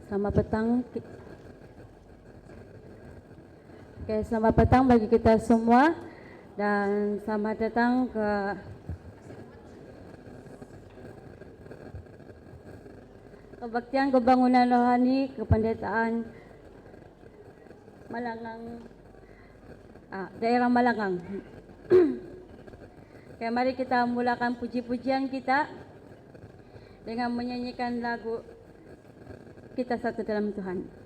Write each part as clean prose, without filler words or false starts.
Selamat petang. Oke, selamat petang bagi kita semua dan selamat datang ke Kebaktian Kebangunan Rohani Kependetaan Malangang, daerah Malangang. Oke, mari kita mulakan puji-pujian kita dengan menyanyikan lagu Kita Satu Dalam Tuhan.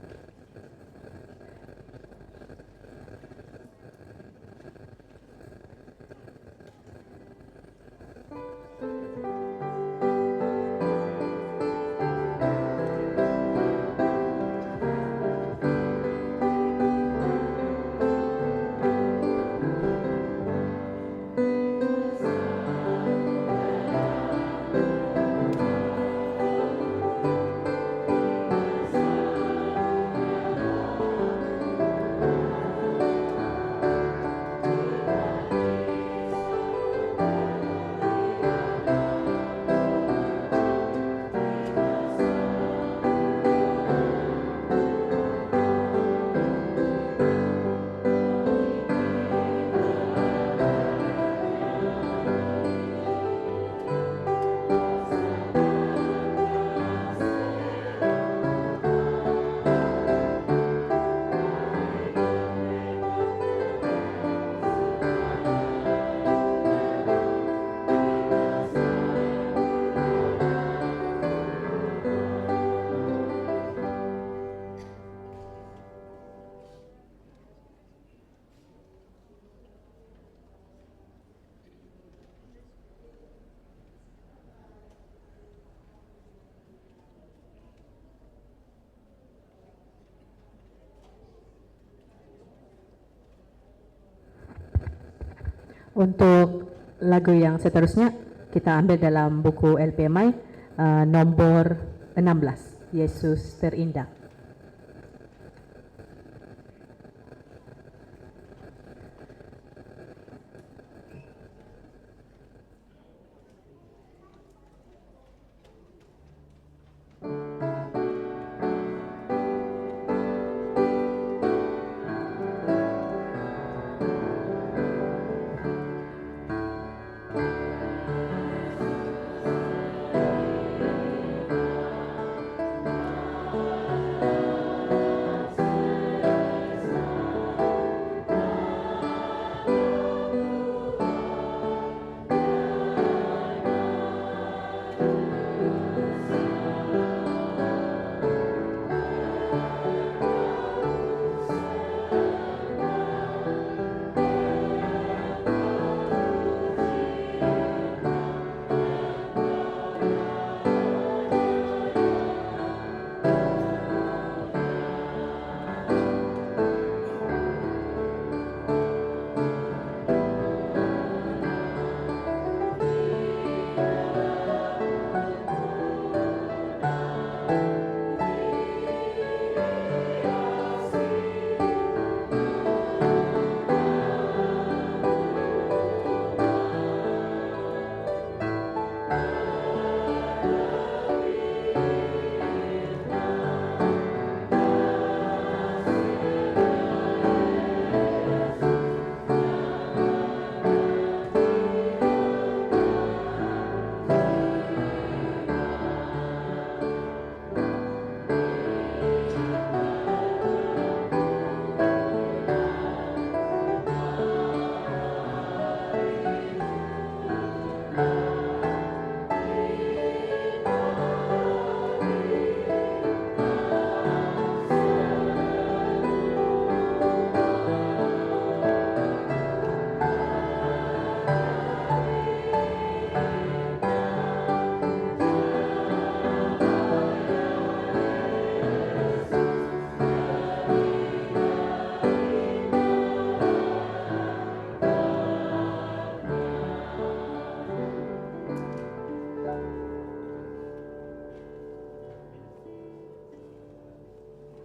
Untuk lagu yang seterusnya kita ambil dalam buku LPMI nomor 16, Yesus Terindah.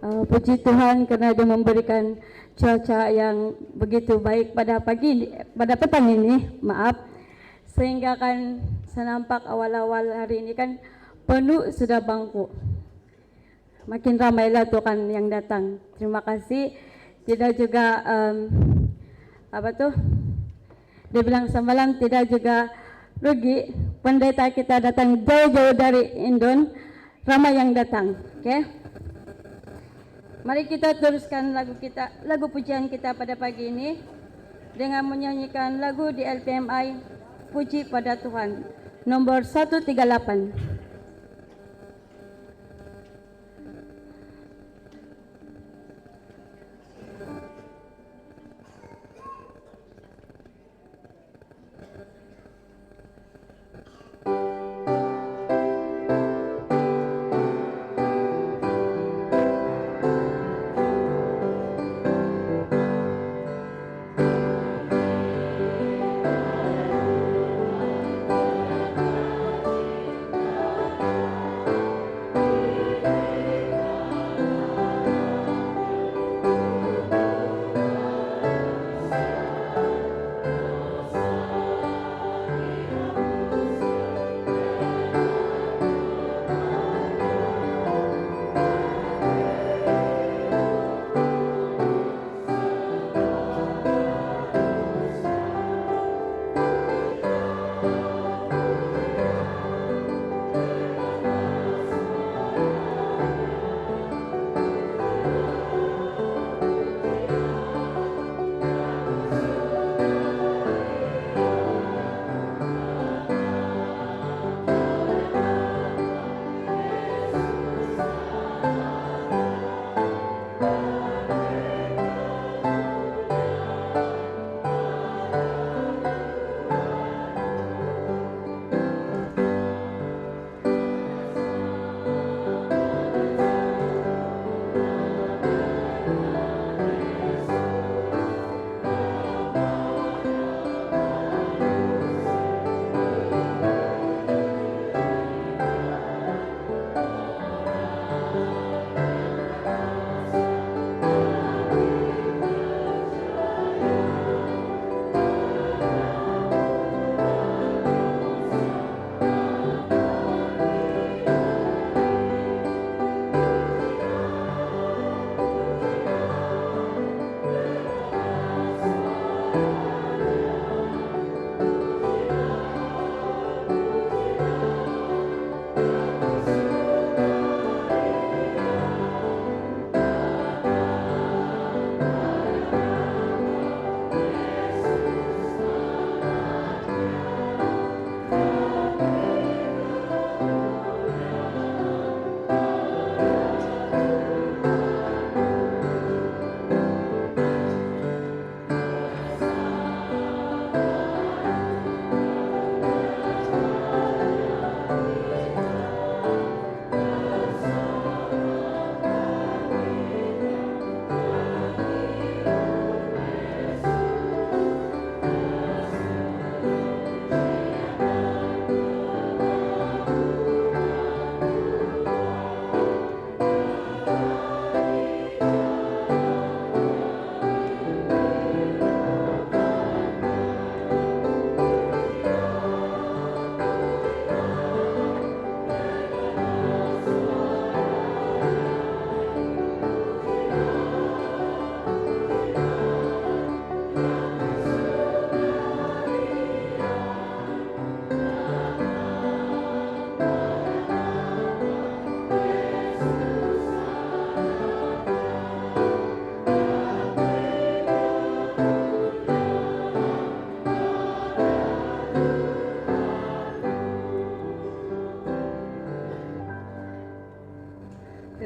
Puji Tuhan karena Dia memberikan cuaca yang begitu baik pada petang ini, sehingga kan senampak awal-awal hari ini kan penuh sudah bangku. makin ramai lah Tuhan yang datang. Terima kasih. Tidak juga apa tuh? Dia bilang semalam tidak juga rugi. Pendeta kita datang jauh-jauh dari Indon, ramai yang datang. Oke? Mari kita teruskan lagu pujian kita pada pagi ini dengan menyanyikan lagu di LPMI Puji pada Tuhan nomor 138.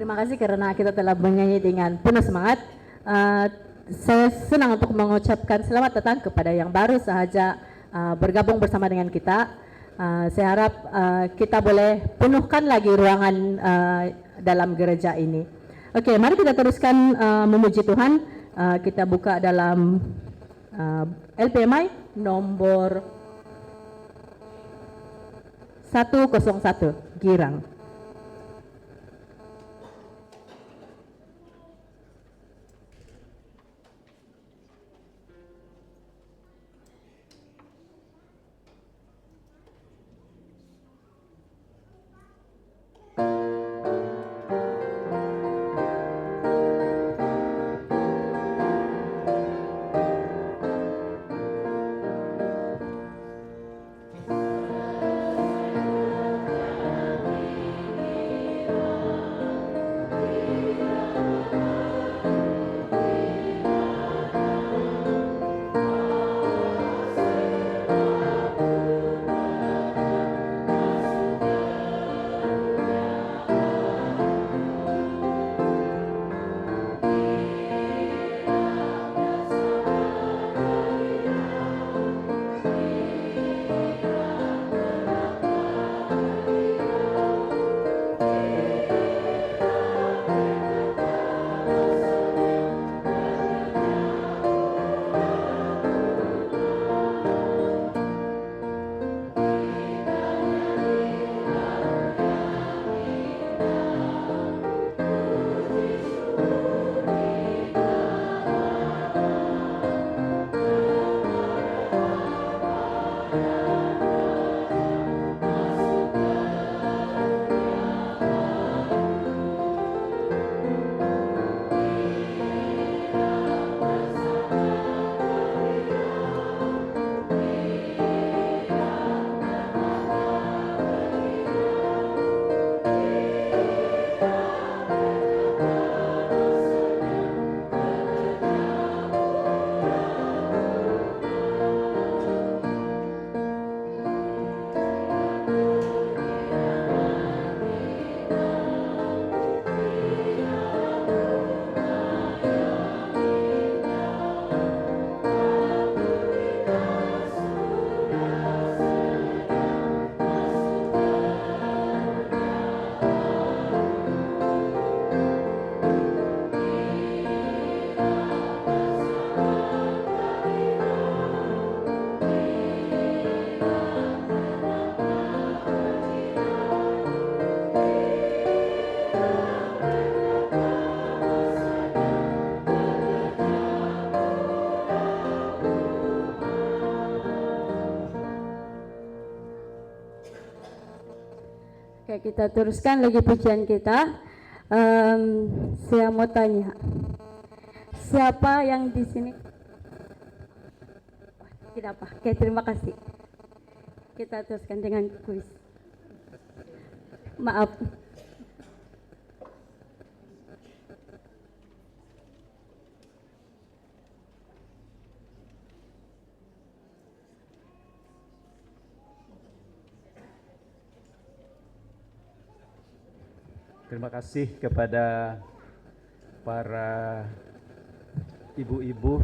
Terima kasih karena kita telah menyanyi dengan penuh semangat. Saya senang untuk mengucapkan selamat datang kepada yang baru sahaja bergabung bersama dengan kita. Saya harap kita boleh penuhkan lagi ruangan dalam gereja ini. Oke, mari kita teruskan memuji Tuhan. Kita buka dalam LPMI nomor 101 Girang. Oke, kita teruskan lagi pujian kita. Saya mau tanya, siapa yang di sini? Tidak apa. Oke, terima kasih. Kita teruskan dengan kuis. Maaf. Terima kasih kepada para ibu-ibu,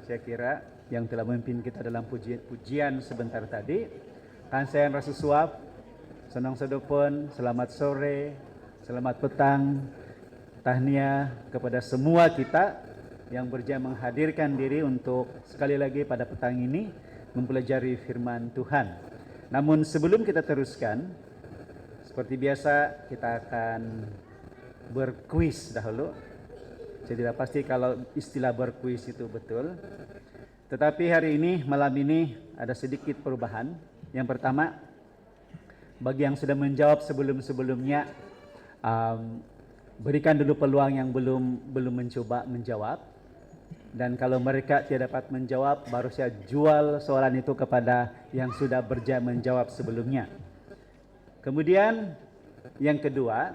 saya kira, yang telah memimpin kita dalam pujian sebentar tadi. Kan saya rasa suap, senang sedopon, selamat sore, selamat petang, tahniah kepada semua kita yang berjaya menghadirkan diri untuk sekali lagi pada petang ini mempelajari firman Tuhan. Namun sebelum kita teruskan, seperti biasa kita akan berkuis dahulu. Saya tidak pasti kalau istilah berkuis itu betul. Tetapi hari ini, malam ini ada sedikit perubahan. Yang pertama, bagi yang sudah menjawab sebelum-sebelumnya, berikan dulu peluang yang belum mencoba menjawab. Dan kalau mereka tidak dapat menjawab, baru saya jual soalan itu kepada yang sudah berjaya menjawab sebelumnya. Kemudian yang kedua,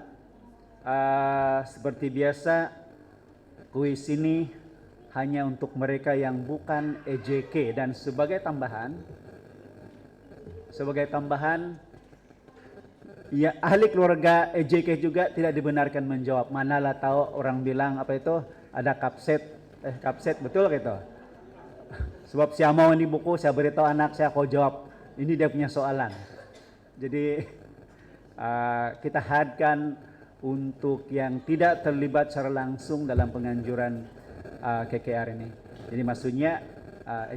seperti biasa, kuis ini hanya untuk mereka yang bukan EJK, dan sebagai tambahan, ya ahli keluarga EJK juga tidak dibenarkan menjawab. Manalah tahu orang bilang apa itu ada kapset betul gitu. Sebab saya mau ini buku, saya beritahu anak saya kau jawab. Ini dia punya soalan. Jadi kita hadkan untuk yang tidak terlibat secara langsung dalam penganjuran KKR ini. Jadi maksudnya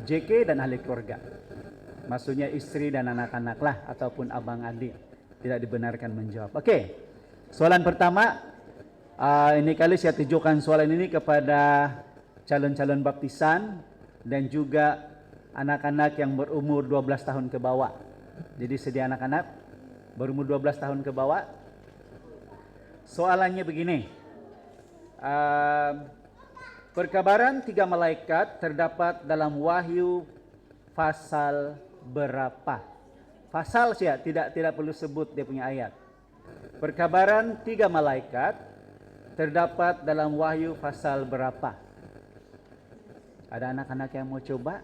JK dan ahli keluarga. Maksudnya istri dan anak-anak lah, ataupun abang adik tidak dibenarkan menjawab. Oke, soalan pertama, ini kali saya tujukan soalan ini kepada calon-calon baptisan dan juga anak-anak yang berumur 12 tahun ke bawah. Jadi sedia anak-anak berumur 12 tahun ke bawah. Soalannya begini, perkabaran 3 malaikat terdapat dalam Wahyu pasal berapa? Pasal saya tidak perlu sebut dia punya ayat. Perkabaran 3 malaikat terdapat dalam Wahyu pasal berapa? Ada anak-anak yang mau coba?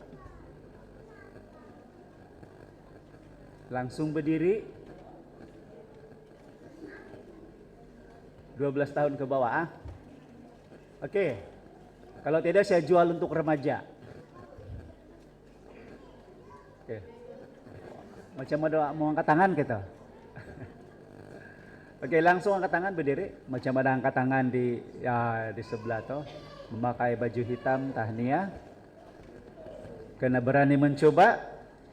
Langsung berdiri. 12 tahun ke bawah. Oke. Kalau tidak saya jual untuk remaja. Oke. Macam ada mau angkat tangan kita. Oke, langsung angkat tangan berdiri. Macam ada angkat tangan di sebelah tuh. Memakai baju hitam, tahniah. Karena berani mencoba.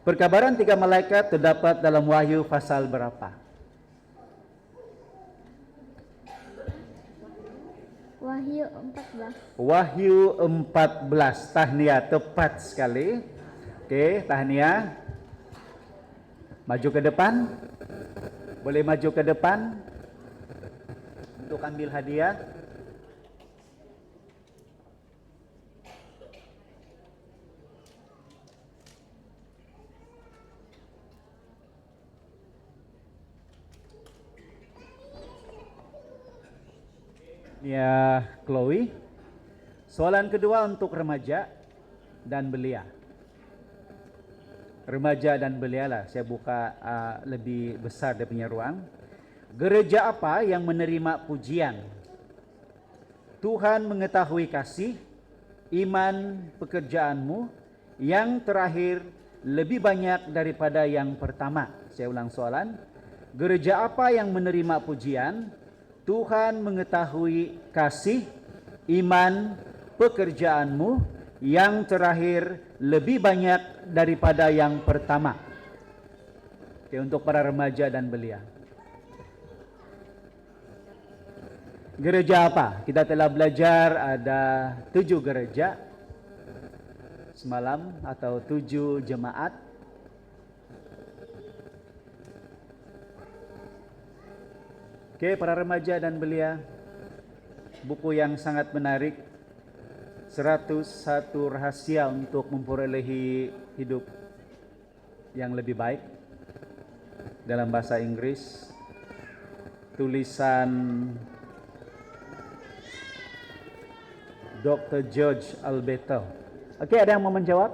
Perkabaran 3 malaikat terdapat dalam Wahyu pasal berapa? Wahyu 14. Wahyu 14. Tahniah, tepat sekali. Oke, tahniah. Maju ke depan. Boleh maju ke depan untuk ambil hadiah. Ya, Chloe. Soalan kedua untuk remaja dan belia. Remaja dan belia lah, saya buka lebih besar dia punya ruang. Gereja apa yang menerima pujian? Tuhan mengetahui kasih, iman, pekerjaanmu, yang terakhir lebih banyak daripada yang pertama. Saya ulang soalan. Gereja apa yang menerima pujian? Tuhan mengetahui kasih, iman, pekerjaanmu, yang terakhir lebih banyak daripada yang pertama. Oke, untuk para remaja dan belia. Gereja apa? Kita telah belajar ada 7 gereja semalam, atau 7 jemaat. Oke, para remaja dan belia, buku yang sangat menarik, 101 rahasia untuk memperolehi hidup yang lebih baik, dalam bahasa Inggris, tulisan Dr. George Alberto. Oke, ada yang mau menjawab?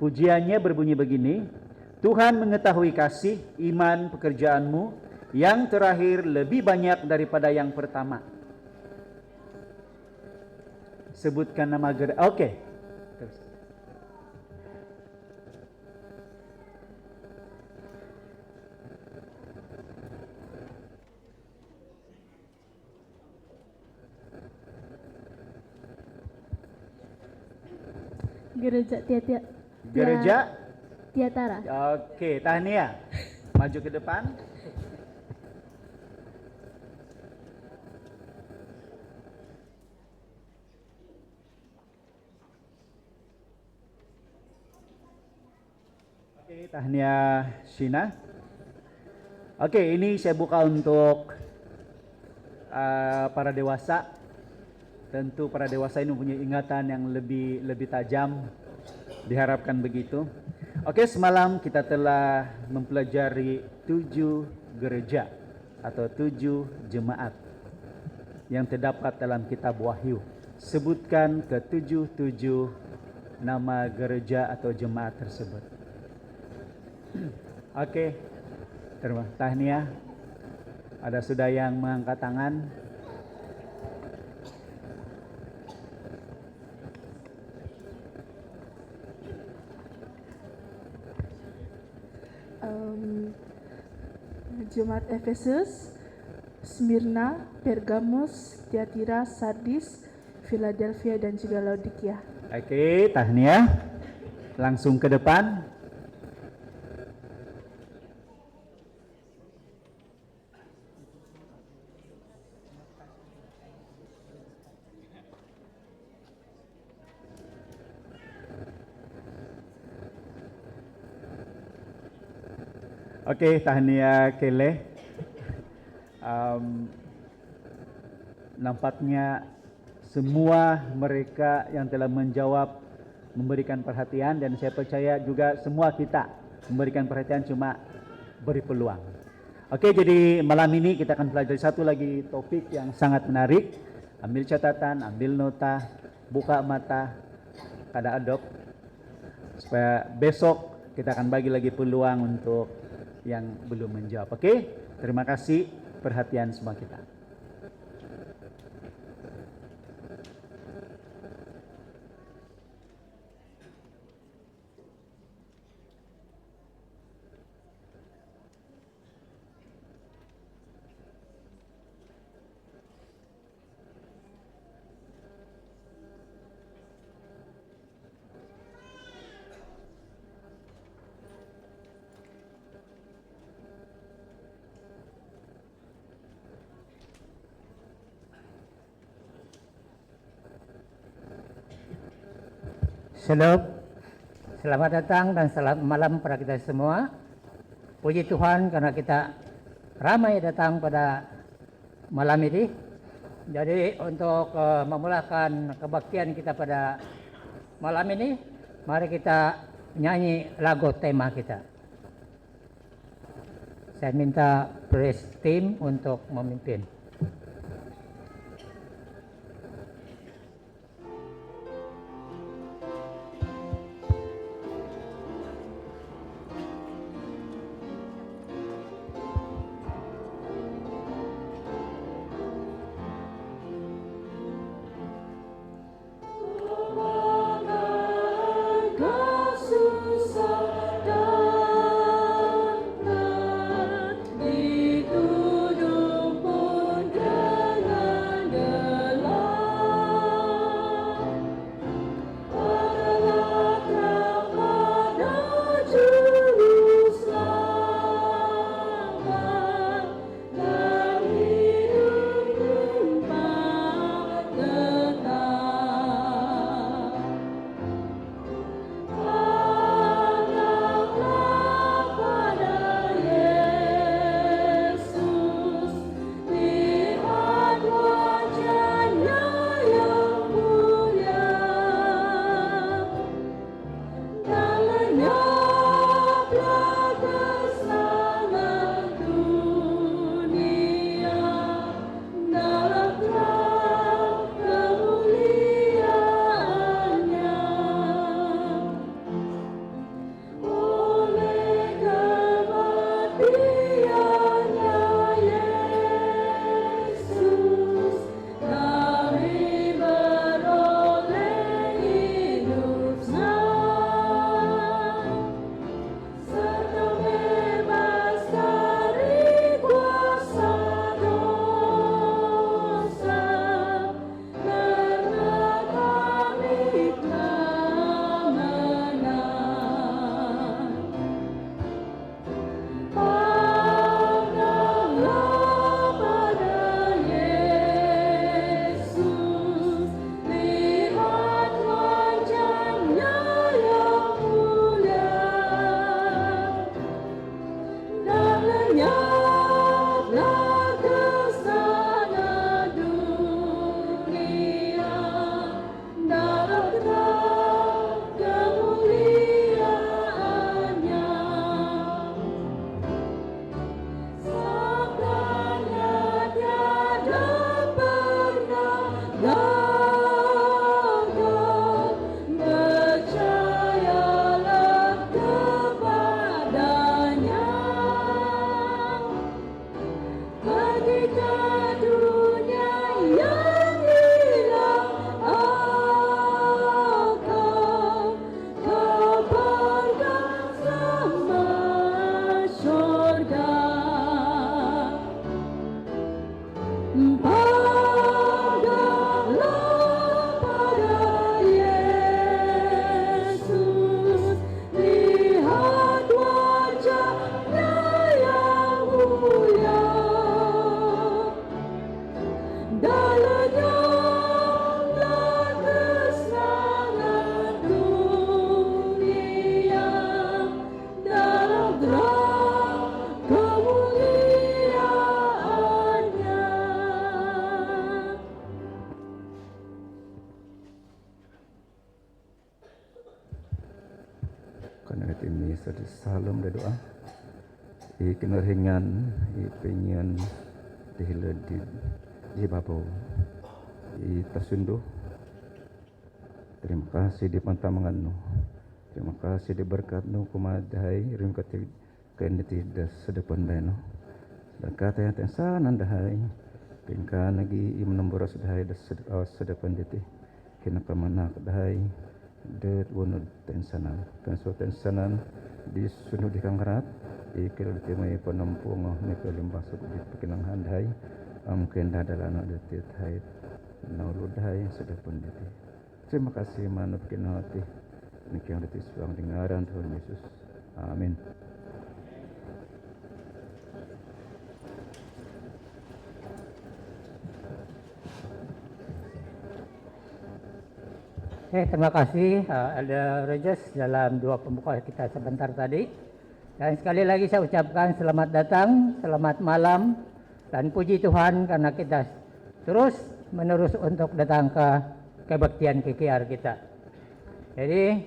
Pujiannya berbunyi begini, Tuhan mengetahui kasih, iman, pekerjaanmu, yang terakhir lebih banyak daripada yang pertama. Sebutkan nama gereja. Oke. Terus. Gereja Gereja. Tiatara. Oke, Tahnia. Maju ke depan. Oke, Tahnia Shina. Oke, ini saya buka untuk para dewasa. Tentu para dewasa ini punya ingatan yang lebih tajam. Diharapkan begitu. Oke, semalam kita telah mempelajari 7 gereja atau 7 jemaat yang terdapat dalam kitab Wahyu. Sebutkan ke-7 nama gereja atau jemaat tersebut. Oke, terima tahniah. Ada sudah yang mengangkat tangan? Jemaat Efesus, Smyrna, Pergamus, Tiatira, Sardis, Philadelphia, dan juga Laodikia. Oke, tahniah. Langsung ke depan. Oke, tahniah Kele. Nampaknya semua mereka yang telah menjawab memberikan perhatian, dan saya percaya juga semua kita memberikan perhatian, cuma beri peluang. Oke, jadi malam ini kita akan pelajari satu lagi topik yang sangat menarik. Ambil catatan, ambil nota, buka mata, kada adop, supaya besok kita akan bagi lagi peluang untuk yang belum menjawab. Oke, terima kasih perhatian semua kita. Shalom, selamat datang dan selamat malam pada kita semua. Puji Tuhan karena kita ramai datang pada malam ini. Jadi untuk memulakan kebaktian kita pada malam ini, mari kita nyanyi lagu tema kita. Saya minta praise team untuk memimpin. Dituduh karena ini sedih salam dan doa. Kenaringan, pengen dihilad di babaw. Tasundu. Terima kasih di pantamangan no. Terima kasih di berkat no kumadahay rin kati kainiti das sedepan beno. Dan kata yang tensanan dahay pingka nagi imnamboras dahay das sedepan diti kinakamanak dahay det wonod tensanan. Tensanan di sunod di kangrat ikil di may panampung may kalimbasok di pakinanghan dahay kenda dalana detit hay naulud dahay sedepan diti. Terima kasih manut kinahati. Demikian ditisbang dengaran Tuhan Yesus. Amin. Terima kasih Elder Regis dalam dua pembuka kita sebentar tadi. Dan sekali lagi saya ucapkan selamat datang, selamat malam, dan puji Tuhan karena kita terus menerus untuk datang ke kebaktian KKR kita. Jadi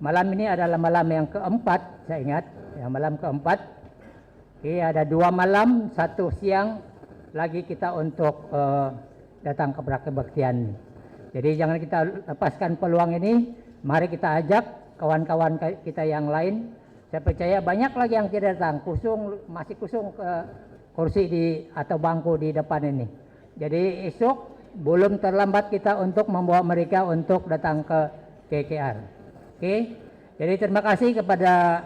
malam ini adalah malam yang keempat, saya ingat, yang malam keempat. Ada 2 malam, 1 siang lagi kita untuk datang ke kebaktian. Jadi jangan kita lepaskan peluang ini. Mari kita ajak kawan-kawan kita yang lain. Saya percaya banyak lagi yang tidak datang, masih kusung ke kursi atau bangku di depan ini. Jadi esok belum terlambat kita untuk membawa mereka untuk datang ke KKR. Oke, jadi terima kasih kepada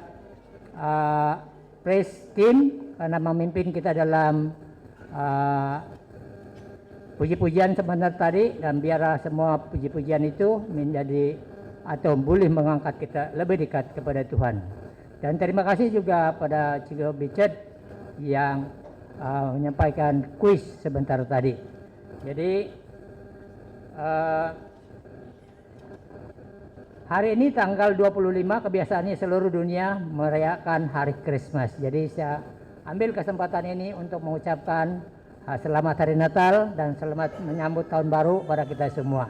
praise team karena memimpin kita dalam puji-pujian sebentar tadi, dan biarlah semua puji-pujian itu menjadi atau boleh mengangkat kita lebih dekat kepada Tuhan. Dan terima kasih juga pada Cikgu Richard yang menyampaikan kuis sebentar tadi. Jadi hari ini tanggal 25 kebiasaannya seluruh dunia merayakan hari Christmas. Jadi saya ambil kesempatan ini untuk mengucapkan selamat hari Natal dan selamat menyambut tahun baru pada kita semua.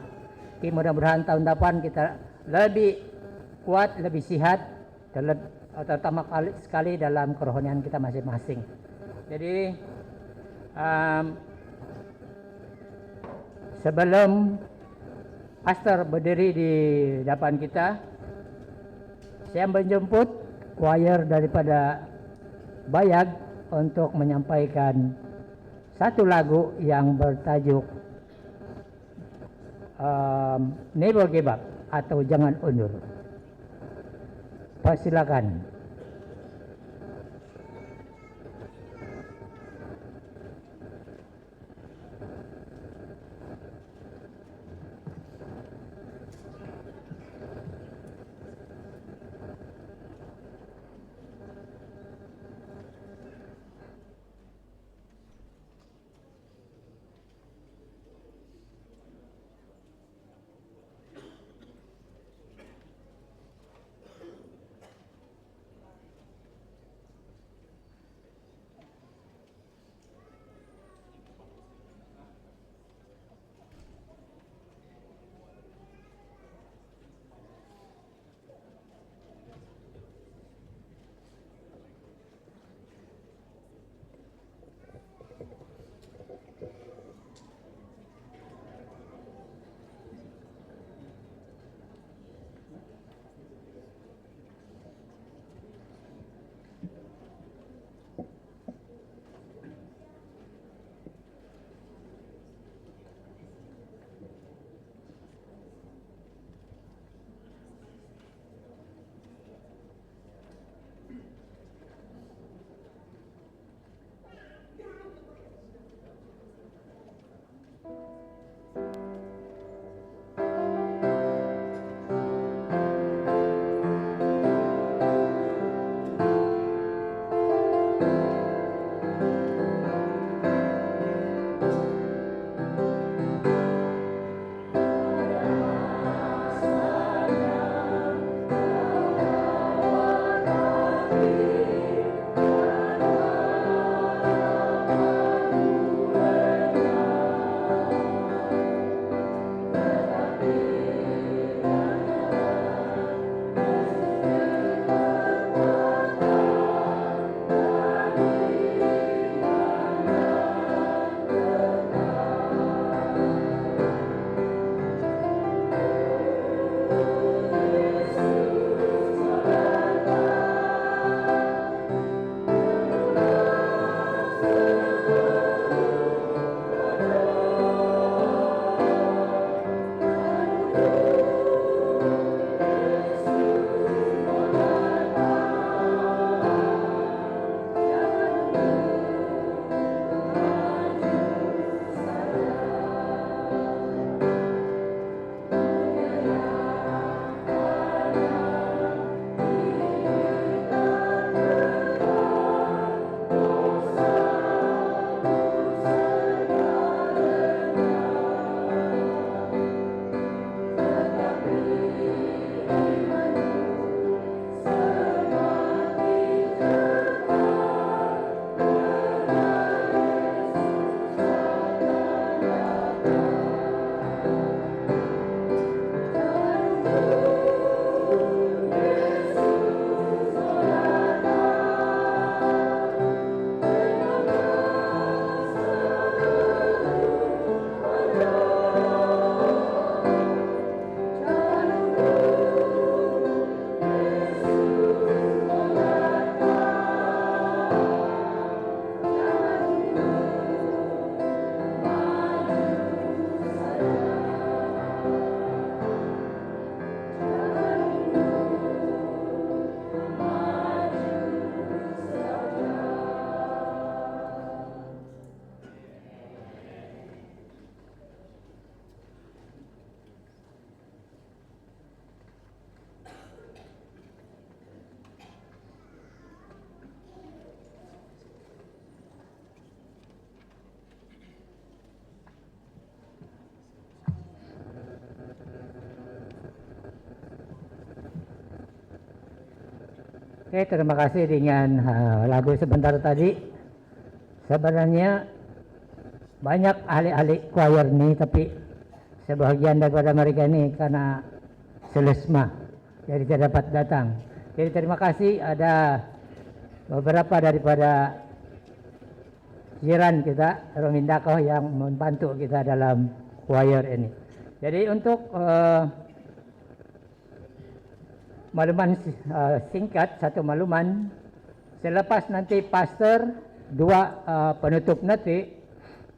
Jadi mudah-mudahan tahun depan kita lebih kuat, lebih sehat, terutama sekali dalam kerohanian kita masing-masing. Jadi sebelum pastor berdiri di depan kita, saya menjemput choir daripada Bayag untuk menyampaikan satu lagu yang bertajuk Never Give Up atau Jangan Undur. Silakan. Oke, terima kasih dengan lagu sebentar tadi. Sebenarnya banyak ahli-ahli choir nih, tapi sebagian daripada mereka ini karena selesma, jadi tidak dapat datang. Jadi terima kasih ada beberapa daripada jiran kita, Romindakoh, yang membantu kita dalam choir ini. Jadi untuk makluman singkat, satu makluman, selepas nanti pastor dua penutup nanti,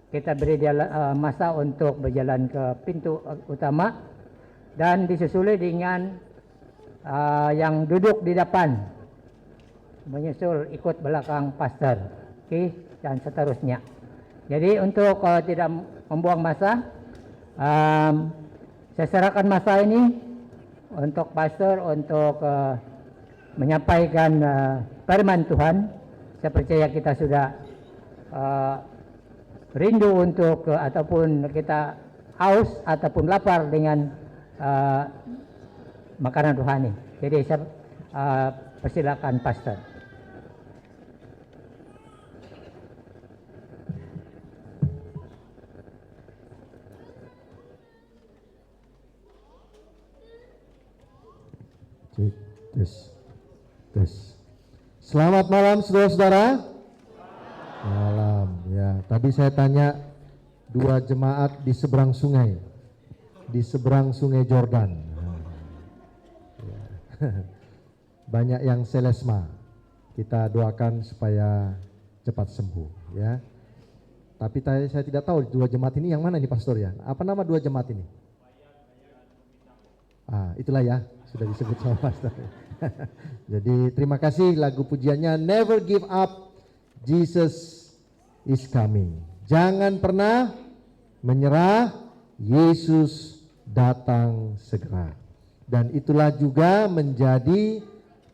kita beri dia masa untuk berjalan ke pintu utama dan disusuli dengan yang duduk di depan menyusul ikut belakang pastor, oke, dan seterusnya. Jadi untuk tidak membuang masa, saya serahkan masa ini untuk pastor untuk menyampaikan firman Tuhan. Saya percaya kita sudah rindu untuk ataupun kita haus ataupun lapar dengan makanan rohani. Jadi saya persilakan pastor. Tes. Selamat malam saudara-saudara. Malam ya. Tadi saya tanya dua jemaat di seberang sungai, di seberang sungai Jordan. Ya. Banyak yang selesma. Kita doakan supaya cepat sembuh ya. Tapi saya tidak tahu dua jemaat ini yang mana nih pastor ya. Apa nama dua jemaat ini? Itulah ya, sudah disebut sama pastor. Jadi terima kasih lagu pujiannya Never Give Up, Jesus is Coming. Jangan pernah menyerah, Yesus datang segera. Dan itulah juga menjadi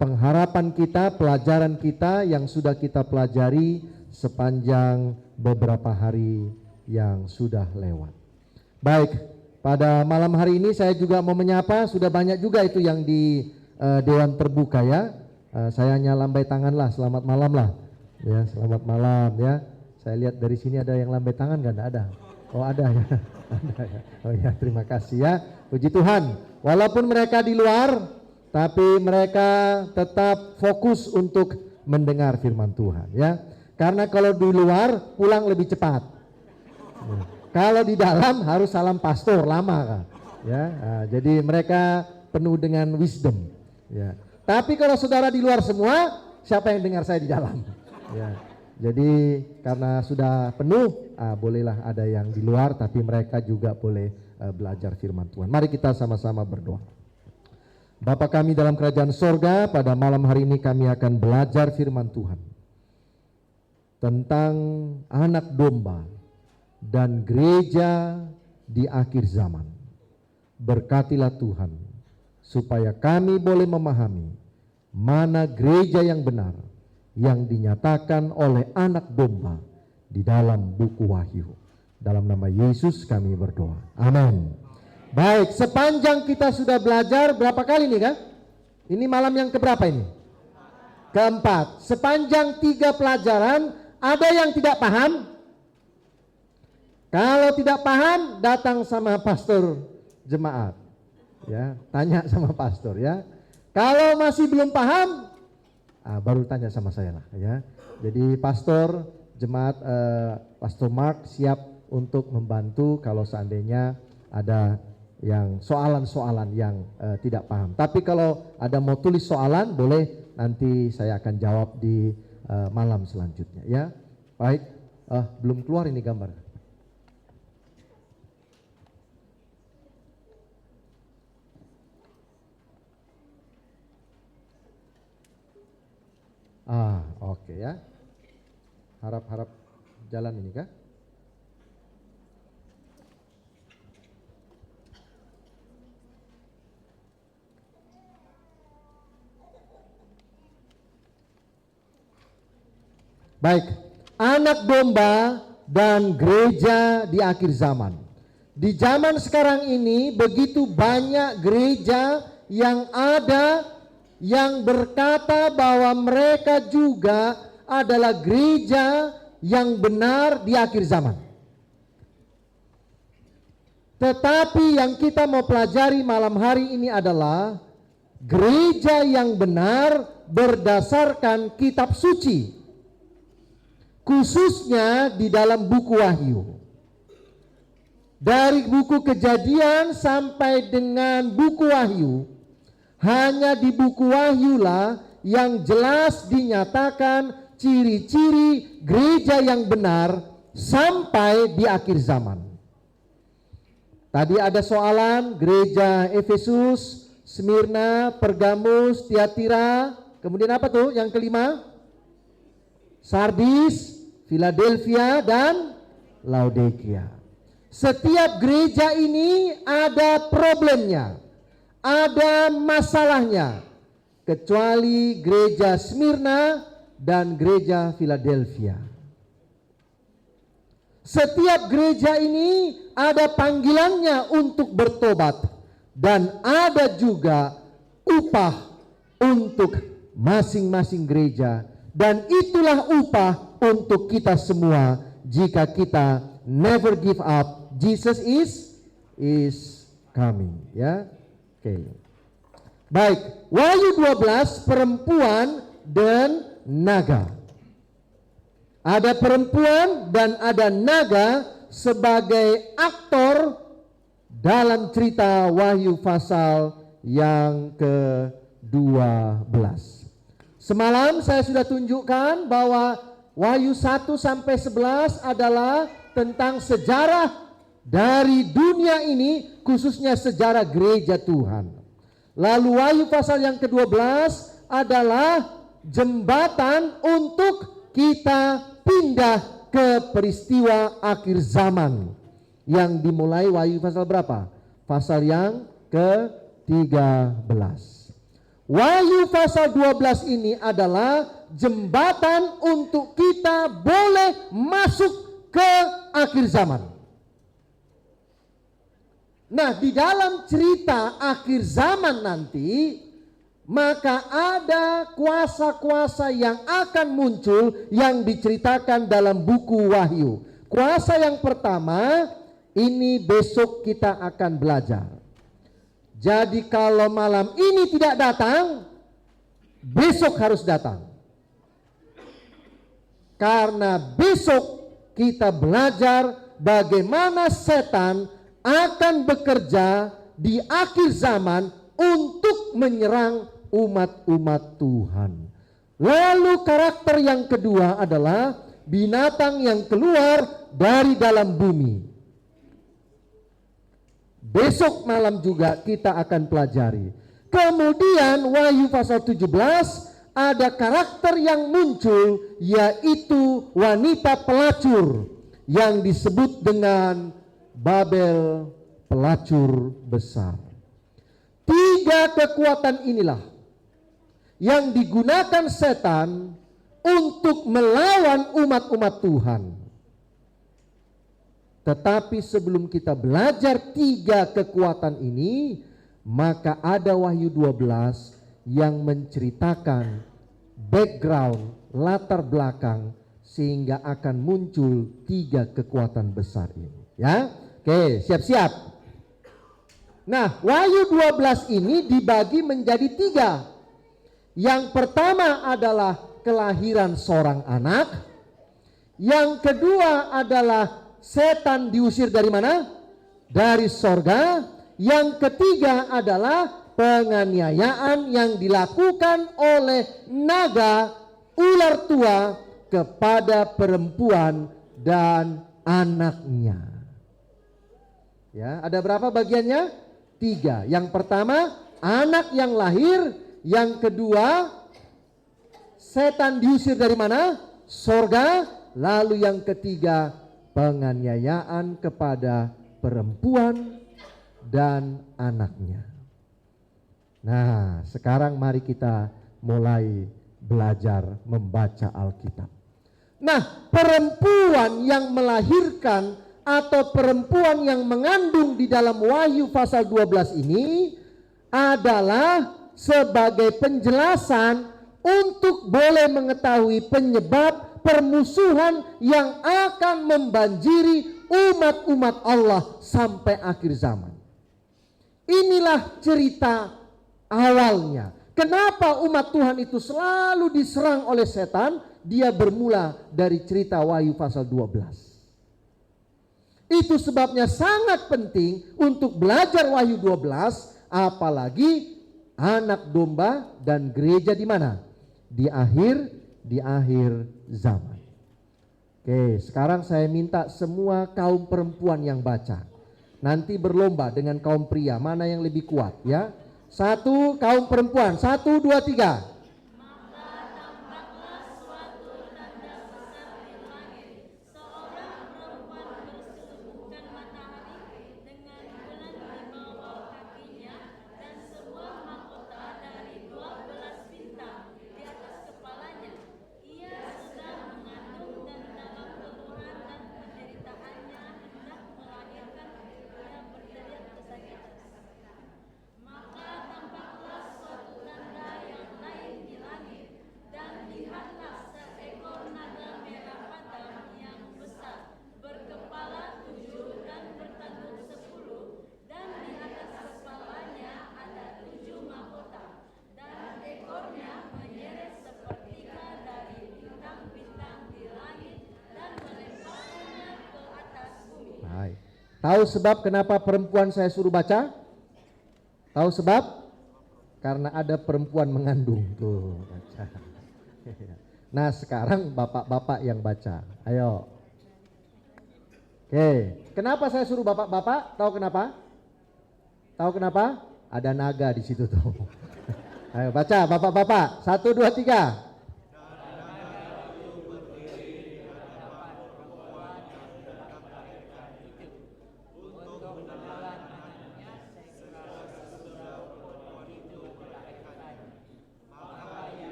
pengharapan kita, pelajaran kita yang sudah kita pelajari sepanjang beberapa hari yang sudah lewat. Baik, pada malam hari ini saya juga mau menyapa, sudah banyak juga itu yang di Dewan Terbuka ya. Saya hanya lambai tangan lah, selamat malam lah. Ya, selamat malam ya. Saya lihat dari sini ada yang lambai tangan kan? Ada. Oh ada ya. Ada ya. Oh ya, terima kasih ya. Puji Tuhan. Walaupun mereka di luar, tapi mereka tetap fokus untuk mendengar firman Tuhan ya. Karena kalau di luar pulang lebih cepat. Ya. Kalau di dalam harus salam pastor lama kan. Ya. Jadi mereka penuh dengan wisdom. Ya. Tapi kalau saudara di luar semua, siapa yang dengar saya di dalam? Ya. Jadi karena sudah penuh, bolehlah ada yang di luar, tapi mereka juga boleh belajar firman Tuhan. Mari kita sama-sama berdoa. Bapa kami dalam kerajaan sorga, pada malam hari ini kami akan belajar firman Tuhan tentang anak domba dan gereja di akhir zaman. Berkatilah Tuhan supaya kami boleh memahami mana gereja yang benar yang dinyatakan oleh anak domba di dalam buku Wahyu. Dalam nama Yesus kami berdoa. Amin. Baik, sepanjang kita sudah belajar berapa kali nih kan? Ini malam yang keberapa ini? Keempat. Sepanjang 3 pelajaran ada yang tidak paham? Kalau tidak paham datang sama pastor jemaat. Ya, tanya sama pastor ya. Kalau masih belum paham, baru tanya sama saya lah ya. Jadi pastor jemaat Pastor Mark siap untuk membantu kalau seandainya ada yang soalan-soalan yang tidak paham. Tapi kalau ada mau tulis soalan boleh, nanti saya akan jawab di malam selanjutnya ya. Baik, belum keluar ini gambar. Oke ya. Harap-harap jalan ini kah? Baik, anak domba dan gereja di akhir zaman. Di zaman sekarang ini begitu banyak gereja yang ada yang berkata bahwa mereka juga adalah gereja yang benar di akhir zaman. Tetapi yang kita mau pelajari malam hari ini adalah gereja yang benar berdasarkan kitab suci, khususnya di dalam buku Wahyu. Dari buku Kejadian sampai dengan buku Wahyu, hanya di buku Wahyu lah yang jelas dinyatakan ciri-ciri gereja yang benar sampai di akhir zaman. Tadi ada soalan gereja Efesus, Smyrna, Pergamus, Tiatira, kemudian apa tuh yang kelima? Sardis, Philadelphia, dan Laodikia. Setiap gereja ini ada problemnya, ada masalahnya, kecuali gereja Smyrna dan gereja Philadelphia. Setiap gereja ini ada panggilannya untuk bertobat dan ada juga upah untuk masing-masing gereja, dan itulah upah untuk kita semua jika kita never give up. Jesus is coming, ya. Oke. Baik, Wahyu 12 perempuan dan naga. Ada perempuan dan ada naga sebagai aktor dalam cerita Wahyu pasal yang ke-12. Semalam saya sudah tunjukkan bahwa Wahyu 1 sampai 11 adalah tentang sejarah dari dunia ini, khususnya sejarah gereja Tuhan. Lalu Wahyu pasal yang ke-12 adalah jembatan untuk kita pindah ke peristiwa akhir zaman yang dimulai Wahyu pasal berapa? Pasal yang ke-13. Wahyu pasal 12 ini adalah jembatan untuk kita boleh masuk ke akhir zaman. Nah, di dalam cerita akhir zaman nanti, maka ada kuasa-kuasa yang akan muncul yang diceritakan dalam buku Wahyu. Kuasa yang pertama ini besok kita akan belajar. Jadi kalau malam ini tidak datang, besok harus datang. Karena besok kita belajar bagaimana setan akan bekerja di akhir zaman untuk menyerang umat-umat Tuhan. Lalu karakter yang kedua adalah binatang yang keluar dari dalam bumi. Besok malam juga kita akan pelajari. Kemudian Wahyu pasal 17 ada karakter yang muncul, yaitu wanita pelacur yang disebut dengan Babel, pelacur besar. Tiga kekuatan inilah yang digunakan setan untuk melawan umat-umat Tuhan. Tetapi sebelum kita belajar tiga kekuatan ini, maka ada Wahyu 12 yang menceritakan background, latar belakang, sehingga akan muncul tiga kekuatan besar ini. Ya, oke, siap-siap. Nah, Wahyu 12 ini dibagi menjadi tiga. Yang pertama adalah kelahiran seorang anak. Yang kedua adalah setan diusir dari mana? Dari sorga. Yang ketiga adalah penganiayaan yang dilakukan oleh naga ular tua kepada perempuan dan anaknya. Ya, ada berapa bagiannya? Tiga. Yang pertama, anak yang lahir. Yang kedua, setan diusir dari mana? Sorga. Lalu yang ketiga, penganiayaan kepada perempuan dan anaknya. Nah, sekarang mari kita mulai belajar membaca Alkitab. Nah, perempuan yang melahirkan atau perempuan yang mengandung di dalam Wahyu pasal 12 ini adalah sebagai penjelasan untuk boleh mengetahui penyebab permusuhan yang akan membanjiri umat-umat Allah sampai akhir zaman. Inilah cerita awalnya. Kenapa umat Tuhan itu selalu diserang oleh setan? Dia bermula dari cerita Wahyu pasal 12. Itu sebabnya sangat penting untuk belajar Wahyu 12, apalagi anak domba dan gereja di mana? Di akhir zaman. Oke, sekarang saya minta semua kaum perempuan yang baca. Nanti berlomba dengan kaum pria, mana yang lebih kuat ya. Satu kaum perempuan, 1, 2, 3. Tahu sebab kenapa perempuan saya suruh baca? Tahu sebab? Karena ada perempuan mengandung tuh. Baca. Nah sekarang bapak-bapak yang baca. Ayo. Oke. Kenapa saya suruh bapak-bapak? Tahu kenapa? Tahu kenapa? Ada naga di situ tuh. Ayo baca bapak-bapak. 1, 2, 3.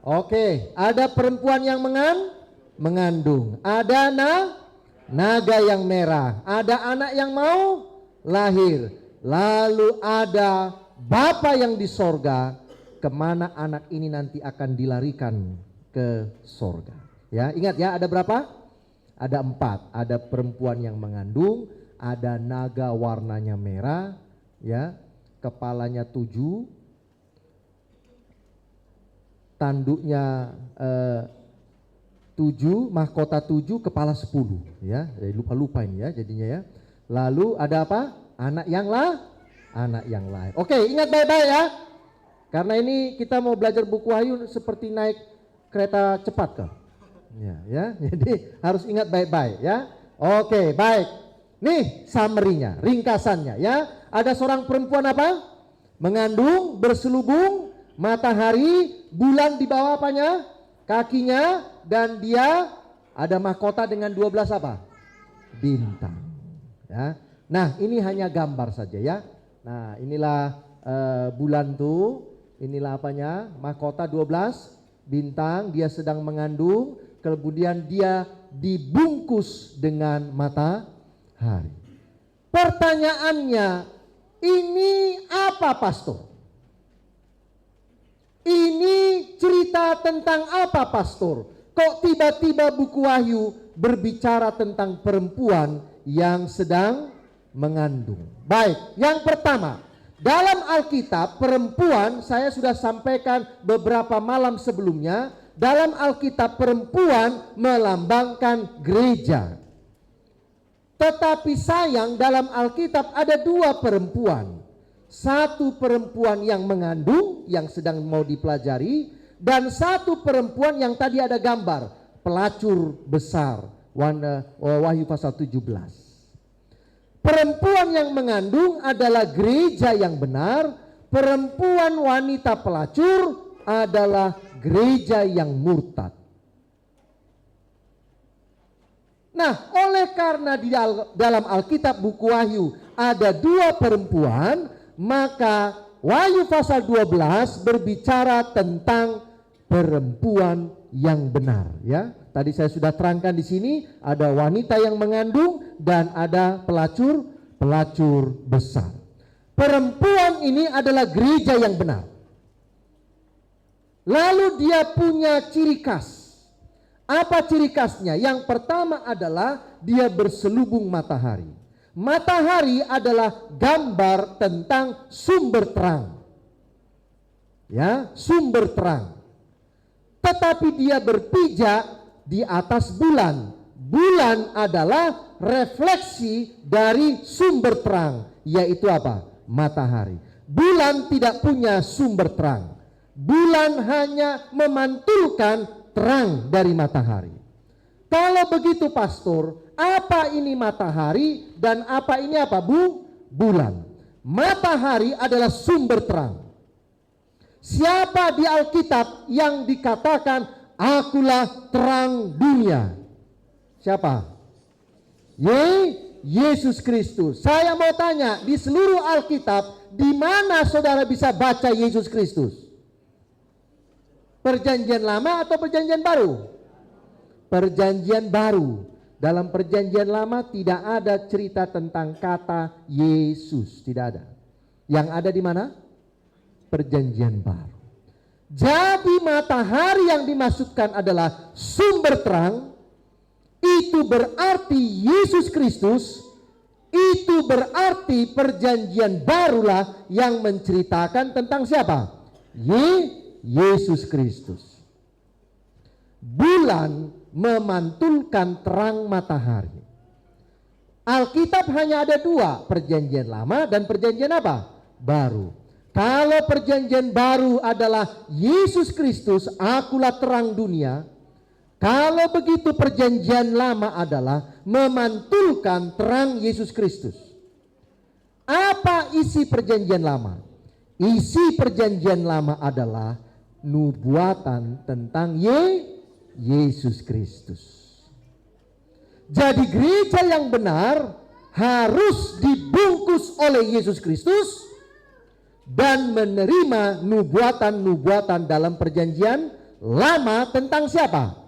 Oke, ada perempuan yang mengandung, ada naga yang merah, ada anak yang mau lahir, lalu ada Bapa yang di sorga, kemana anak ini nanti akan dilarikan ke sorga. Ya, ingat ya, ada berapa? Ada 4, ada perempuan yang mengandung, ada naga warnanya merah, ya, kepalanya 7. Tanduknya 7, mahkota 7, kepala 10 ya. Lupa ini ya jadinya ya. Lalu ada apa? Anak yang lain. Oke, ingat baik-baik ya. Karena ini kita mau belajar buku Wahyu seperti naik kereta cepat kah? Ya. Jadi harus ingat baik-baik ya. Oke, baik. Nih summary-nya, ringkasannya ya. Ada seorang perempuan apa? Mengandung, berselubung, matahari, bulan di bawah apanya? Kakinya, dan dia ada mahkota dengan 12 apa? Bintang. Ya. Nah, ini hanya gambar saja ya. Nah, inilah bulan tuh, inilah apanya? Mahkota 12 bintang, dia sedang mengandung, kemudian dia dibungkus dengan matahari. Pertanyaannya, ini apa pastor? Ini cerita tentang apa pastor? Kok tiba-tiba buku Wahyu berbicara tentang perempuan yang sedang mengandung? Baik, yang pertama, dalam Alkitab perempuan, saya sudah sampaikan beberapa malam sebelumnya, dalam Alkitab perempuan melambangkan gereja. Tetapi sayang dalam Alkitab ada 2 perempuan. Satu perempuan yang mengandung yang sedang mau dipelajari, dan satu perempuan yang tadi ada gambar, pelacur besar, Wahyu pasal 17. Perempuan yang mengandung adalah gereja yang benar, perempuan wanita pelacur adalah gereja yang murtad. Nah, oleh karena di dalam Alkitab buku Wahyu ada 2 perempuan, maka Wahyu pasal 12 berbicara tentang perempuan yang benar, ya. Tadi saya sudah terangkan di sini ada wanita yang mengandung dan ada pelacur besar. Perempuan ini adalah gereja yang benar. Lalu dia punya ciri khas. Apa ciri khasnya? Yang pertama adalah dia berselubung matahari. Matahari adalah gambar tentang sumber terang. Ya, sumber terang. Tetapi dia berpijak di atas bulan. Bulan adalah refleksi dari sumber terang, yaitu apa? Matahari. Bulan tidak punya sumber terang. Bulan hanya memantulkan terang dari matahari. Kalau begitu pastor, apa ini matahari dan apa ini apa bulan? Matahari adalah sumber terang. Siapa di Alkitab yang dikatakan akulah terang dunia? Siapa? Yesus Kristus. Saya mau tanya, di seluruh Alkitab di mana saudara bisa baca Yesus Kristus? Perjanjian Lama atau Perjanjian Baru? Perjanjian Baru. Dalam Perjanjian Lama tidak ada cerita tentang kata Yesus, tidak ada. Yang ada di mana? Perjanjian Baru. Jadi matahari yang dimaksudkan adalah sumber terang. Itu berarti Yesus Kristus. Itu berarti Perjanjian Barulah yang menceritakan tentang siapa? Yesus Kristus. Bulan memantulkan terang matahari. Alkitab hanya ada 2, Perjanjian Lama dan Perjanjian apa? Baru. Kalau Perjanjian Baru adalah Yesus Kristus, akulah terang dunia. Kalau begitu Perjanjian Lama adalah memantulkan terang Yesus Kristus. Apa isi Perjanjian Lama? Isi Perjanjian Lama adalah nubuatan tentang Yesus Kristus. Jadi gereja yang benar harus dibungkus oleh Yesus Kristus dan menerima nubuatan-nubuatan dalam Perjanjian Lama tentang siapa?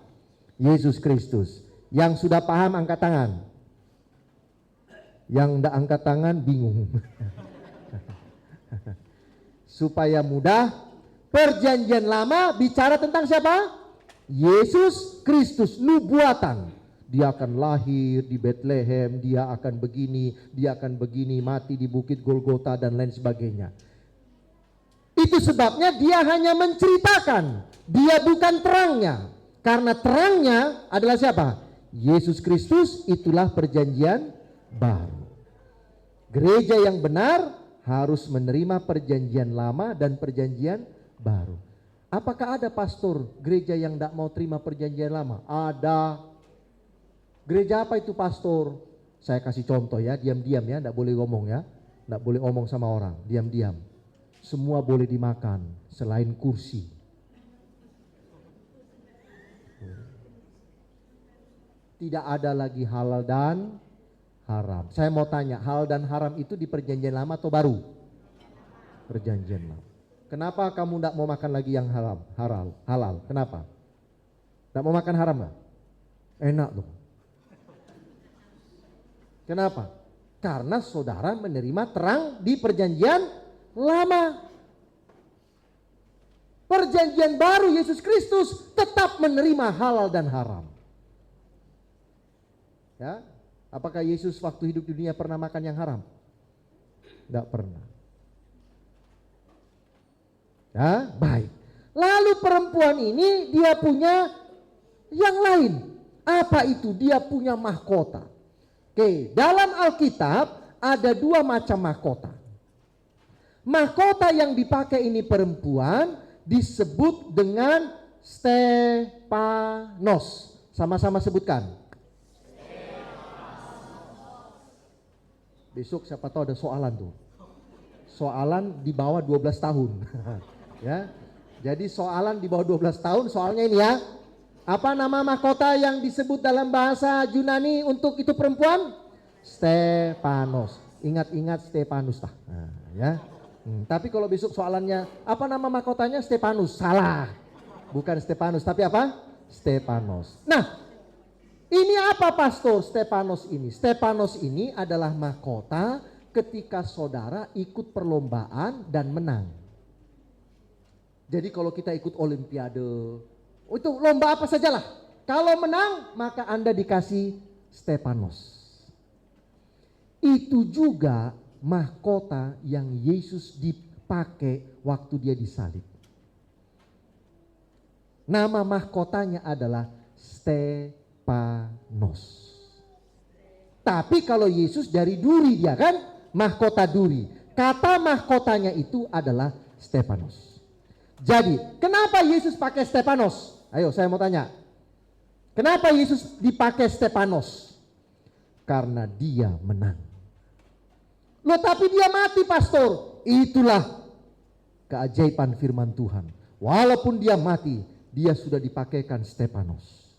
Yesus Kristus. Yang sudah paham angkat tangan. Yang tidak angkat tangan bingung. Supaya mudah, Perjanjian Lama bicara tentang siapa? Yesus Kristus, nubuatan. Dia akan lahir di Bethlehem, dia akan begini, mati di bukit Golgota dan lain sebagainya. Itu sebabnya dia hanya menceritakan, dia bukan terangnya. Karena terangnya adalah siapa? Yesus Kristus, itulah Perjanjian Baru. Gereja yang benar harus menerima Perjanjian Lama dan Perjanjian Baru. Apakah ada pastor gereja yang tidak mau terima Perjanjian Lama? Ada. Gereja apa itu pastor? Saya kasih contoh ya, diam-diam ya, tidak boleh ngomong ya. Tidak boleh omong sama orang, diam-diam. Semua boleh dimakan selain kursi. Tidak ada lagi halal dan haram. Saya mau tanya, halal dan haram itu di Perjanjian Lama atau Baru? Perjanjian Lama. Kenapa kamu tidak mau makan lagi yang halal? Kenapa? Tidak mau makan haram nggak? Enak tuh. Kenapa? Karena saudara menerima terang di Perjanjian Lama. Perjanjian Baru Yesus Kristus tetap menerima halal dan haram. Ya, apakah Yesus waktu hidup di dunia pernah makan yang haram? Tidak pernah. Ya, baik. Lalu perempuan ini dia punya yang lain. Apa itu? Dia punya mahkota. Oke, dalam Alkitab ada 2 macam mahkota. Mahkota yang dipakai ini perempuan disebut dengan Stepanos. Sama-sama sebutkan. Besok siapa tahu ada soalan tuh. soalan di bawah 12 tahun. Ya. Jadi soalan di bawah 12 tahun, soalnya ini ya. Apa nama mahkota yang disebut dalam bahasa Yunani untuk itu perempuan? Stepanos. Ingat-ingat Stepanus tah. Nah, ya. Tapi kalau besok soalannya apa nama mahkotanya? Stepanus. Salah. Bukan Stepanus, tapi apa? Stepanos. Nah, ini apa pastor Stepanos ini? Stepanos ini adalah mahkota ketika saudara ikut perlombaan dan menang. Jadi kalau kita ikut olimpiade, itu lomba apa sajalah. Kalau menang, maka Anda dikasih Stepanos. Itu juga mahkota yang Yesus dipakai waktu dia disalib. Nama mahkotanya adalah Stepanos. Tapi kalau Yesus dari duri dia kan, mahkota duri. Kata mahkotanya itu adalah Stepanos. Jadi, kenapa Yesus pakai Stepanos? Ayo, saya mau tanya. Kenapa Yesus dipakai Stepanos? Karena dia menang. Loh, tapi dia mati, pastor. Itulah keajaiban firman Tuhan. Walaupun dia mati, dia sudah dipakaikan Stepanos.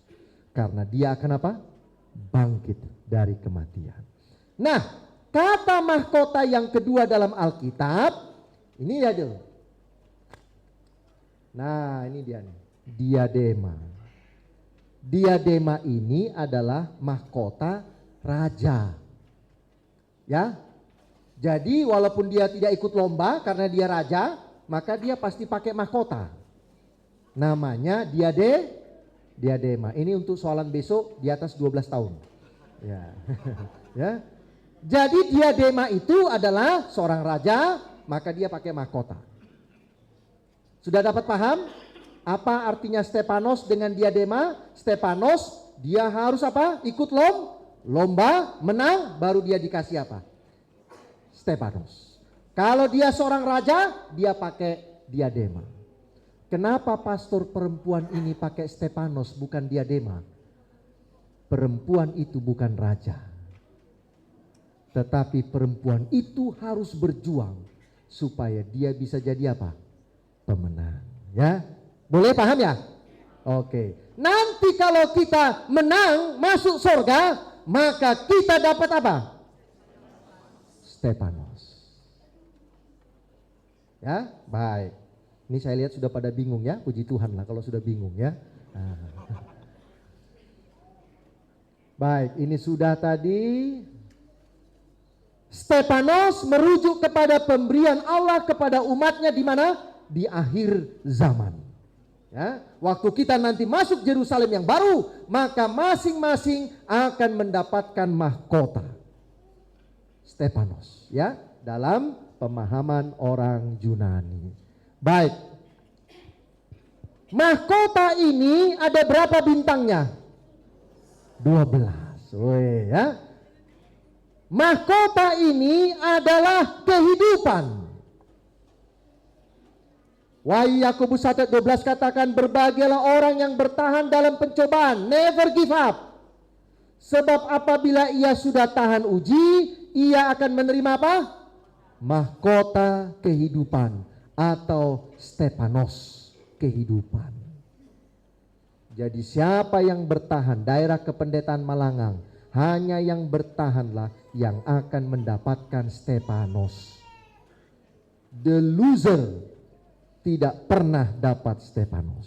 Karena dia akan apa? Bangkit dari kematian. Nah, kata mahkota yang kedua dalam Alkitab, ini ya dulu. Nah, ini dia nih, diadema. Diadema ini adalah mahkota raja. Ya. Jadi walaupun dia tidak ikut lomba karena dia raja, maka dia pasti pakai mahkota. Namanya diadema. Ini untuk soalan besok di atas 12 tahun. Ya. Ya. Jadi diadema itu adalah seorang raja, maka dia pakai mahkota. Sudah dapat paham apa artinya Stepanos dengan diadema? Stepanos dia harus apa? Ikut lomba, menang, baru dia dikasih apa? Stepanos. Kalau dia seorang raja, dia pakai diadema. Kenapa pastor perempuan ini pakai Stepanos bukan diadema? Perempuan itu bukan raja. Tetapi perempuan itu harus berjuang supaya dia bisa jadi apa? Pemenang. Ya, boleh paham ya? Oke. Nanti kalau kita menang masuk surga, maka kita dapat apa? Stepanos. Ya, baik. Ini saya lihat sudah pada bingung ya, puji Tuhan lah kalau sudah bingung ya. Baik, ini sudah tadi. Stepanos merujuk kepada pemberian Allah kepada umatnya di mana? Di akhir zaman. Ya, waktu kita nanti masuk Yerusalem yang baru, maka masing-masing akan mendapatkan mahkota Stepanos, ya, dalam pemahaman orang Yunani. Baik. Mahkota ini ada berapa bintangnya? 12. Woi, ya. Mahkota ini adalah kehidupan. Wahyu Yakobus 1:12 katakan, berbahagialah orang yang bertahan dalam pencobaan, never give up. Sebab apabila ia sudah tahan uji, ia akan menerima apa? Mahkota kehidupan atau Stepanos kehidupan. Jadi siapa yang bertahan, daerah kependetaan Malangang, hanya yang bertahanlah yang akan mendapatkan Stepanos. The loser tidak pernah dapat Stepanos.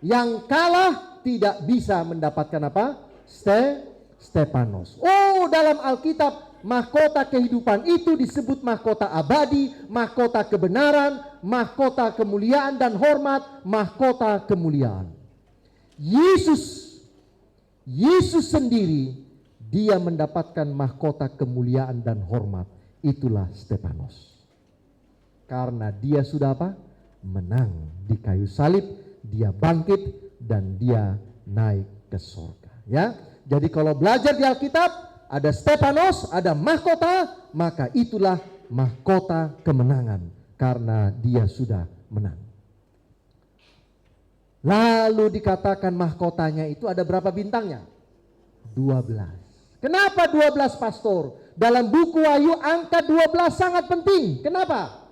Yang kalah tidak bisa mendapatkan apa? Stepanos. Oh, dalam Alkitab mahkota kehidupan itu disebut mahkota abadi, mahkota kebenaran, mahkota kemuliaan dan hormat, mahkota kemuliaan. Yesus sendiri dia mendapatkan mahkota kemuliaan dan hormat. Itulah Stepanos. Karena dia sudah apa? Menang di kayu salib, dia bangkit dan dia naik ke surga. Ya, jadi kalau belajar di Alkitab ada Stepanos, ada mahkota, maka itulah mahkota kemenangan karena dia sudah menang. Lalu dikatakan mahkotanya itu ada berapa bintangnya? 12. Kenapa 12 pastor? Dalam buku Wahyu angka 12 sangat penting. Kenapa?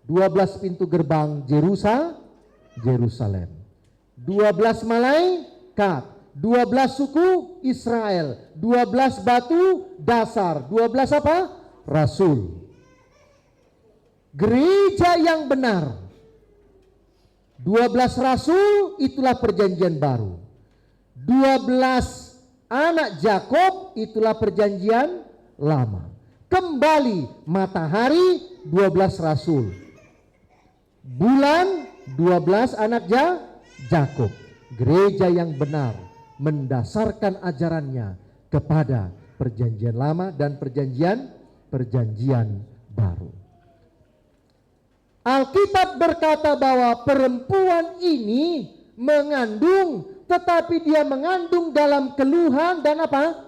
12 pintu gerbang Yerusalem. 12 malaikat, 12 suku Israel, 12 batu dasar, 12 apa? Rasul. Gereja yang benar. 12 rasul itulah perjanjian baru. 12 anak Yakob itulah perjanjian lama. Kembali matahari 12 rasul. Bulan 12 anak Yakob. Gereja yang benar mendasarkan ajarannya kepada perjanjian lama dan perjanjian baru. Alkitab berkata bahwa perempuan ini mengandung, tetapi dia mengandung dalam keluhan dan apa?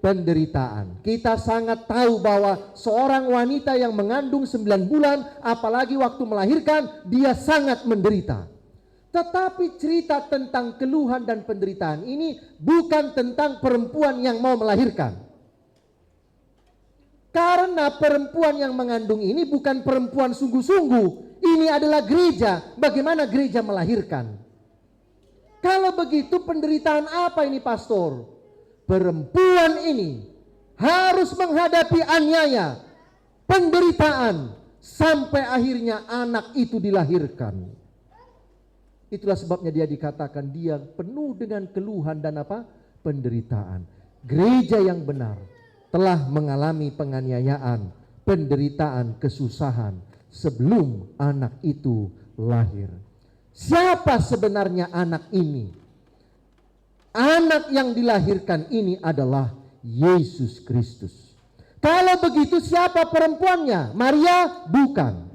Penderitaan. Kita sangat tahu bahwa seorang wanita yang mengandung 9 bulan, apalagi waktu melahirkan, dia sangat menderita. Tetapi cerita tentang keluhan dan penderitaan ini bukan tentang perempuan yang mau melahirkan. Karena perempuan yang mengandung ini bukan perempuan sungguh-sungguh. Ini adalah gereja. Bagaimana gereja melahirkan? Kalau begitu penderitaan apa ini, pastor? Perempuan ini harus menghadapi aniaya, penderitaan, sampai akhirnya anak itu dilahirkan. Itulah sebabnya dia dikatakan dia penuh dengan keluhan dan apa? Penderitaan. Gereja yang benar telah mengalami penganiayaan, penderitaan, kesusahan sebelum anak itu lahir. Siapa sebenarnya anak ini? Anak yang dilahirkan ini adalah Yesus Kristus. Kalau begitu siapa perempuannya? Maria? Bukan.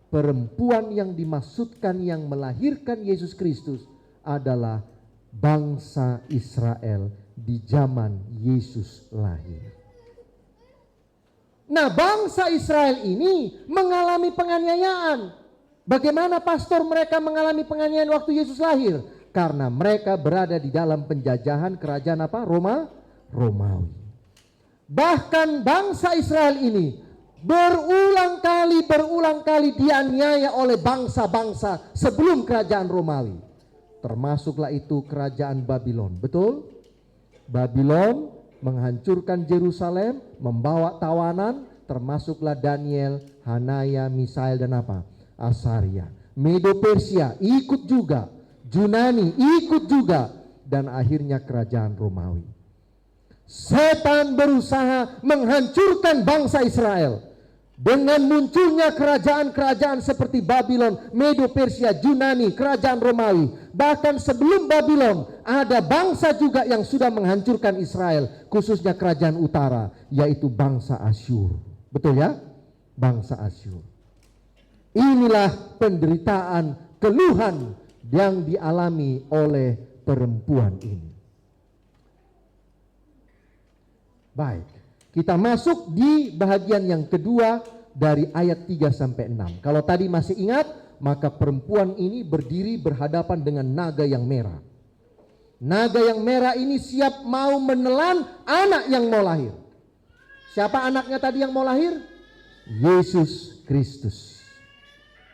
Perempuan yang dimaksudkan yang melahirkan Yesus Kristus adalah bangsa Israel di zaman Yesus lahir. Nah, bangsa Israel ini mengalami penganiayaan. Bagaimana pastor mereka mengalami penganiayaan waktu Yesus lahir? Karena mereka berada di dalam penjajahan kerajaan apa? Romawi. Bahkan bangsa Israel ini berulang kali dianiaya oleh bangsa-bangsa sebelum kerajaan Romawi. Termasuklah itu kerajaan Babylon. Betul? Babylon menghancurkan Yerusalem, membawa tawanan, termasuklah Daniel, Hanaya, Misael dan apa? Asaria. Medo Persia ikut juga, Yunani ikut juga, dan akhirnya kerajaan Romawi. Setan berusaha menghancurkan bangsa Israel dengan munculnya kerajaan-kerajaan seperti Babylon, Medo Persia, Yunani, kerajaan Romawi. Bahkan sebelum Babylon ada bangsa juga yang sudah menghancurkan Israel, khususnya kerajaan utara, yaitu bangsa Asyur. Betul ya? Bangsa Asyur. Inilah penderitaan, keluhan yang dialami oleh perempuan ini. Baik, kita masuk di bahagian yang kedua dari ayat 3 sampai 6. Kalau tadi masih ingat, maka perempuan ini berdiri berhadapan dengan naga yang merah. Naga yang merah ini siap mau menelan anak yang mau lahir. Siapa anaknya tadi yang mau lahir? Yesus Kristus.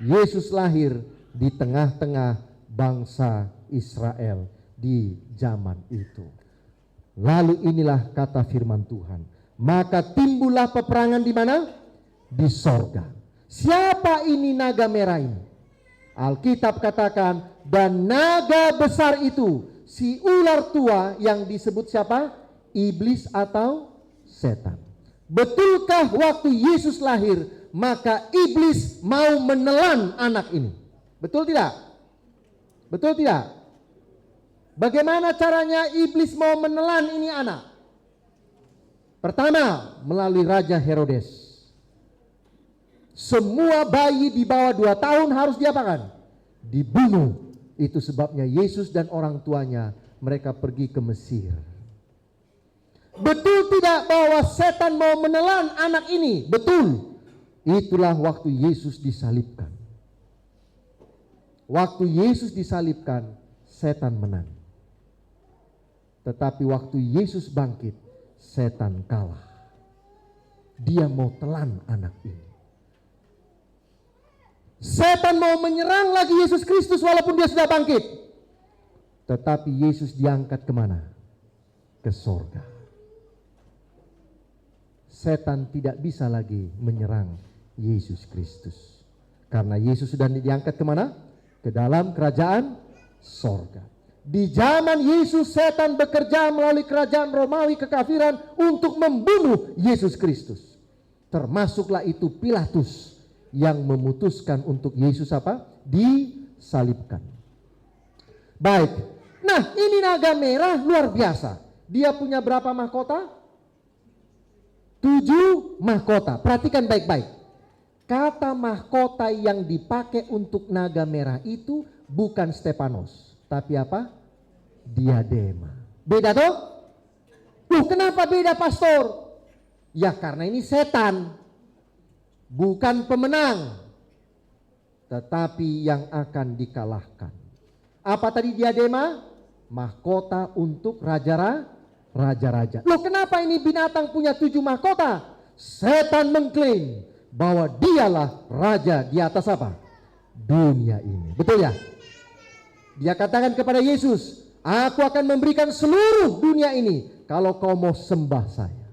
Yesus lahir di tengah-tengah bangsa Israel di zaman itu. Lalu inilah kata firman Tuhan. Maka timbullah peperangan di mana? Di sorga. Siapa ini naga merah ini? Alkitab katakan, dan naga besar itu, si ular tua yang disebut siapa? Iblis atau setan. Betulkah waktu Yesus lahir, maka iblis mau menelan anak ini? Betul tidak? Betul tidak? Bagaimana caranya iblis mau menelan ini anak? Pertama, melalui Raja Herodes. Semua bayi di bawah 2 tahun harus diapakan? Dibunuh. Itu sebabnya Yesus dan orang tuanya mereka pergi ke Mesir. Betul tidak bahwa setan mau menelan anak ini? Betul. Itulah waktu Yesus disalibkan. Waktu Yesus disalibkan, setan menang. Tetapi waktu Yesus bangkit, setan kalah. Dia mau telan anak ini. Setan mau menyerang lagi Yesus Kristus walaupun dia sudah bangkit. Tetapi Yesus diangkat kemana? Ke sorga. Setan tidak bisa lagi menyerang Yesus Kristus. Karena Yesus sudah diangkat kemana? Ke dalam kerajaan sorga. Di zaman Yesus, setan bekerja melalui kerajaan Romawi kekafiran untuk membunuh Yesus Kristus. Termasuklah itu Pilatus yang memutuskan untuk Yesus apa? Disalibkan. Baik. Nah, ini naga merah luar biasa. Dia punya berapa mahkota? 7 mahkota. Perhatikan baik-baik. Kata mahkota yang dipakai untuk naga merah itu bukan Stepanos, tapi apa? Diadema. Beda toh? Kenapa beda, pastor? Ya karena ini setan. Bukan pemenang, tetapi yang akan dikalahkan. Apa tadi diadema? Mahkota untuk raja-raja. Loh, kenapa ini binatang punya 7 mahkota? Setan mengklaim bahwa dialah raja di atas apa? Dunia ini. Betul ya? Dia katakan kepada Yesus, aku akan memberikan seluruh dunia ini kalau kau mau sembah saya.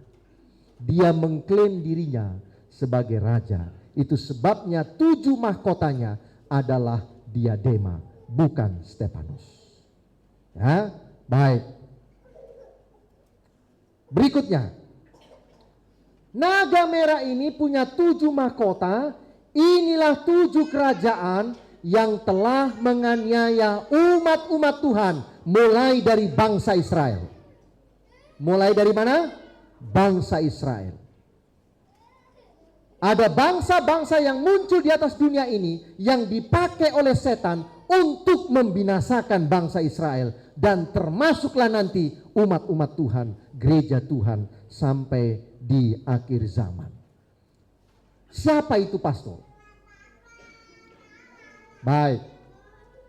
Dia mengklaim dirinya sebagai raja. Itu sebabnya 7 mahkotanya adalah diadema, bukan Stefanus. Ya, baik. Berikutnya, naga merah ini punya 7 mahkota. Inilah 7 kerajaan yang telah menganiaya umat-umat Tuhan mulai dari bangsa Israel. Mulai dari mana? Bangsa Israel. Ada bangsa-bangsa yang muncul di atas dunia ini yang dipakai oleh setan untuk membinasakan bangsa Israel, dan termasuklah nanti umat-umat Tuhan, gereja Tuhan sampai di akhir zaman. Siapa itu, pastor? Baik.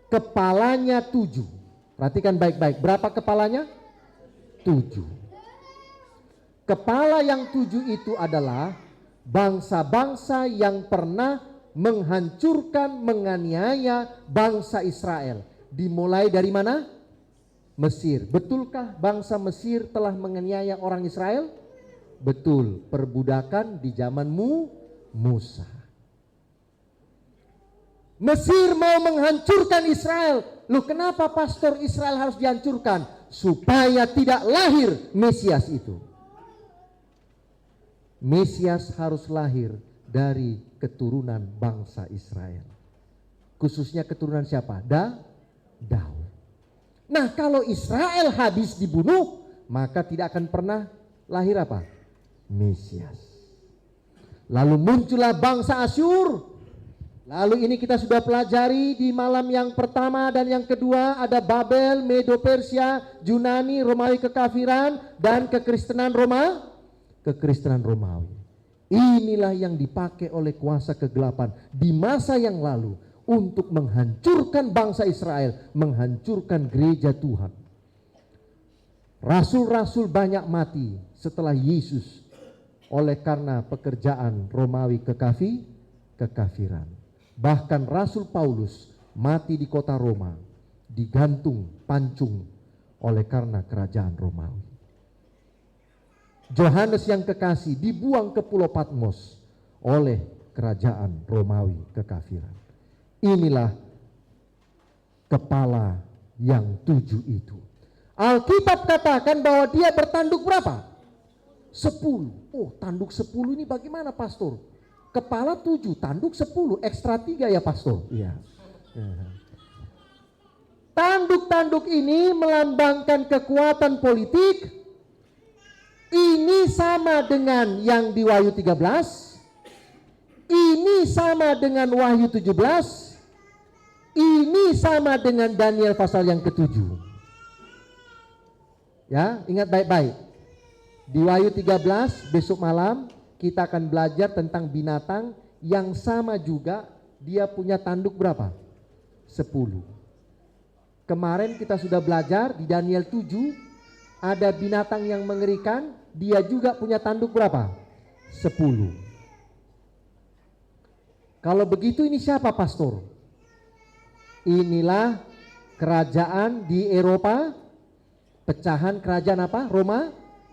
Kepalanya 7. Perhatikan baik-baik. Berapa kepalanya? 7. Kepala yang 7 itu adalah bangsa-bangsa yang pernah menghancurkan, menganiaya bangsa Israel. Dimulai dari mana? Mesir. Betulkah bangsa Mesir telah menganiaya orang Israel? Betul, perbudakan di zaman Musa. Mesir mau menghancurkan Israel. Loh, kenapa pastor Israel harus dihancurkan? Supaya tidak lahir Mesias itu. Mesias harus lahir dari keturunan bangsa Israel. Khususnya keturunan siapa? Daud. Nah, kalau Israel habis dibunuh, maka tidak akan pernah lahir apa? Mesias. Lalu muncullah bangsa Asyur. Lalu ini kita sudah pelajari di malam yang pertama dan yang kedua, ada Babel, Medo Persia, Yunani, Romawi kekafiran, dan kekristenan Romawi. Inilah yang dipakai oleh kuasa kegelapan di masa yang lalu untuk menghancurkan bangsa Israel, menghancurkan gereja Tuhan. Rasul-rasul banyak mati setelah Yesus oleh karena pekerjaan Romawi kekafiran. Bahkan Rasul Paulus mati di kota Roma, digantung pancung oleh karena kerajaan Romawi. Yohanes yang kekasih dibuang ke Pulau Patmos oleh kerajaan Romawi kekafiran. Inilah kepala yang 7 itu. Alkitab katakan bahwa dia bertanduk berapa? 10. Oh, tanduk 10 ini bagaimana, pastor? Kepala 7, tanduk 10, ekstra 3 ya, pastor? Iya. Tanduk-tanduk ini melambangkan kekuatan politik. Ini sama dengan yang di Wahyu 13. Ini sama dengan Wahyu 17. Ini sama dengan Daniel pasal yang ke-7. Ya, ingat baik-baik. Di Wahyu 13 besok malam kita akan belajar tentang binatang yang sama juga, dia punya tanduk berapa? 10. Kemarin kita sudah belajar di Daniel 7 ada binatang yang mengerikan, dia juga punya tanduk berapa? 10. Kalau begitu ini siapa pastor? Inilah kerajaan di Eropa, pecahan kerajaan apa?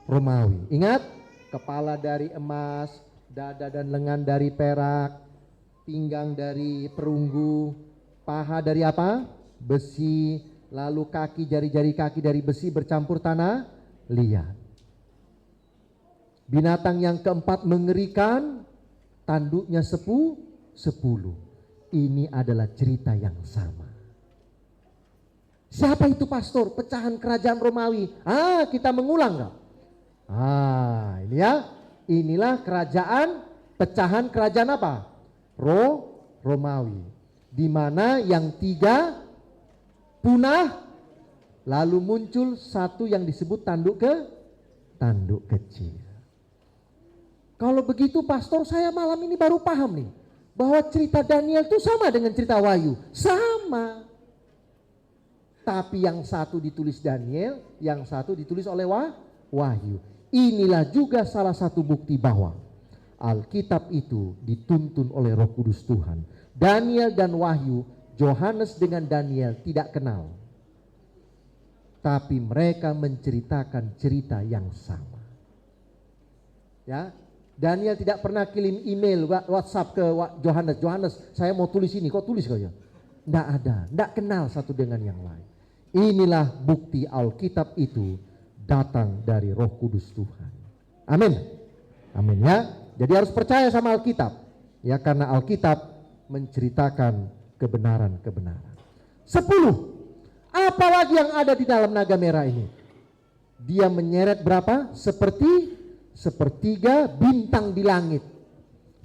Romawi. Ingat, kepala dari emas, dada dan lengan dari perak, pinggang dari perunggu, paha dari apa? Besi, lalu kaki, jari-jari kaki dari besi bercampur tanah liat. Binatang yang keempat mengerikan, tanduknya 10. Ini adalah cerita yang sama. Siapa itu pastor? Pecahan kerajaan Romawi. Kita mengulang nggak? Ini ya. Inilah kerajaan, pecahan kerajaan apa? Romawi. Di mana yang 3 punah, lalu muncul satu yang disebut tanduk kecil. Kalau begitu pastor, saya malam ini baru paham nih, bahwa cerita Daniel itu sama dengan cerita Wahyu. Sama. Tapi yang satu ditulis Daniel, yang satu ditulis oleh Wahyu. Inilah juga salah satu bukti bahwa Alkitab itu dituntun oleh Roh Kudus Tuhan. Daniel dan Wahyu, Yohanes dengan Daniel tidak kenal. Tapi mereka menceritakan cerita yang sama. Ya, Daniel tidak pernah kirim email, WhatsApp ke Yohanes. Yohanes, saya mau tulis ini, kok tulis kau ya? Tidak ada, tidak kenal satu dengan yang lain. Inilah bukti Alkitab itu datang dari Roh Kudus Tuhan. Amin. Amin ya. Jadi harus percaya sama Alkitab. Ya, karena Alkitab menceritakan kebenaran-kebenaran. 10. Apalagi yang ada di dalam naga merah ini? Dia menyeret berapa? Sepertiga bintang di langit.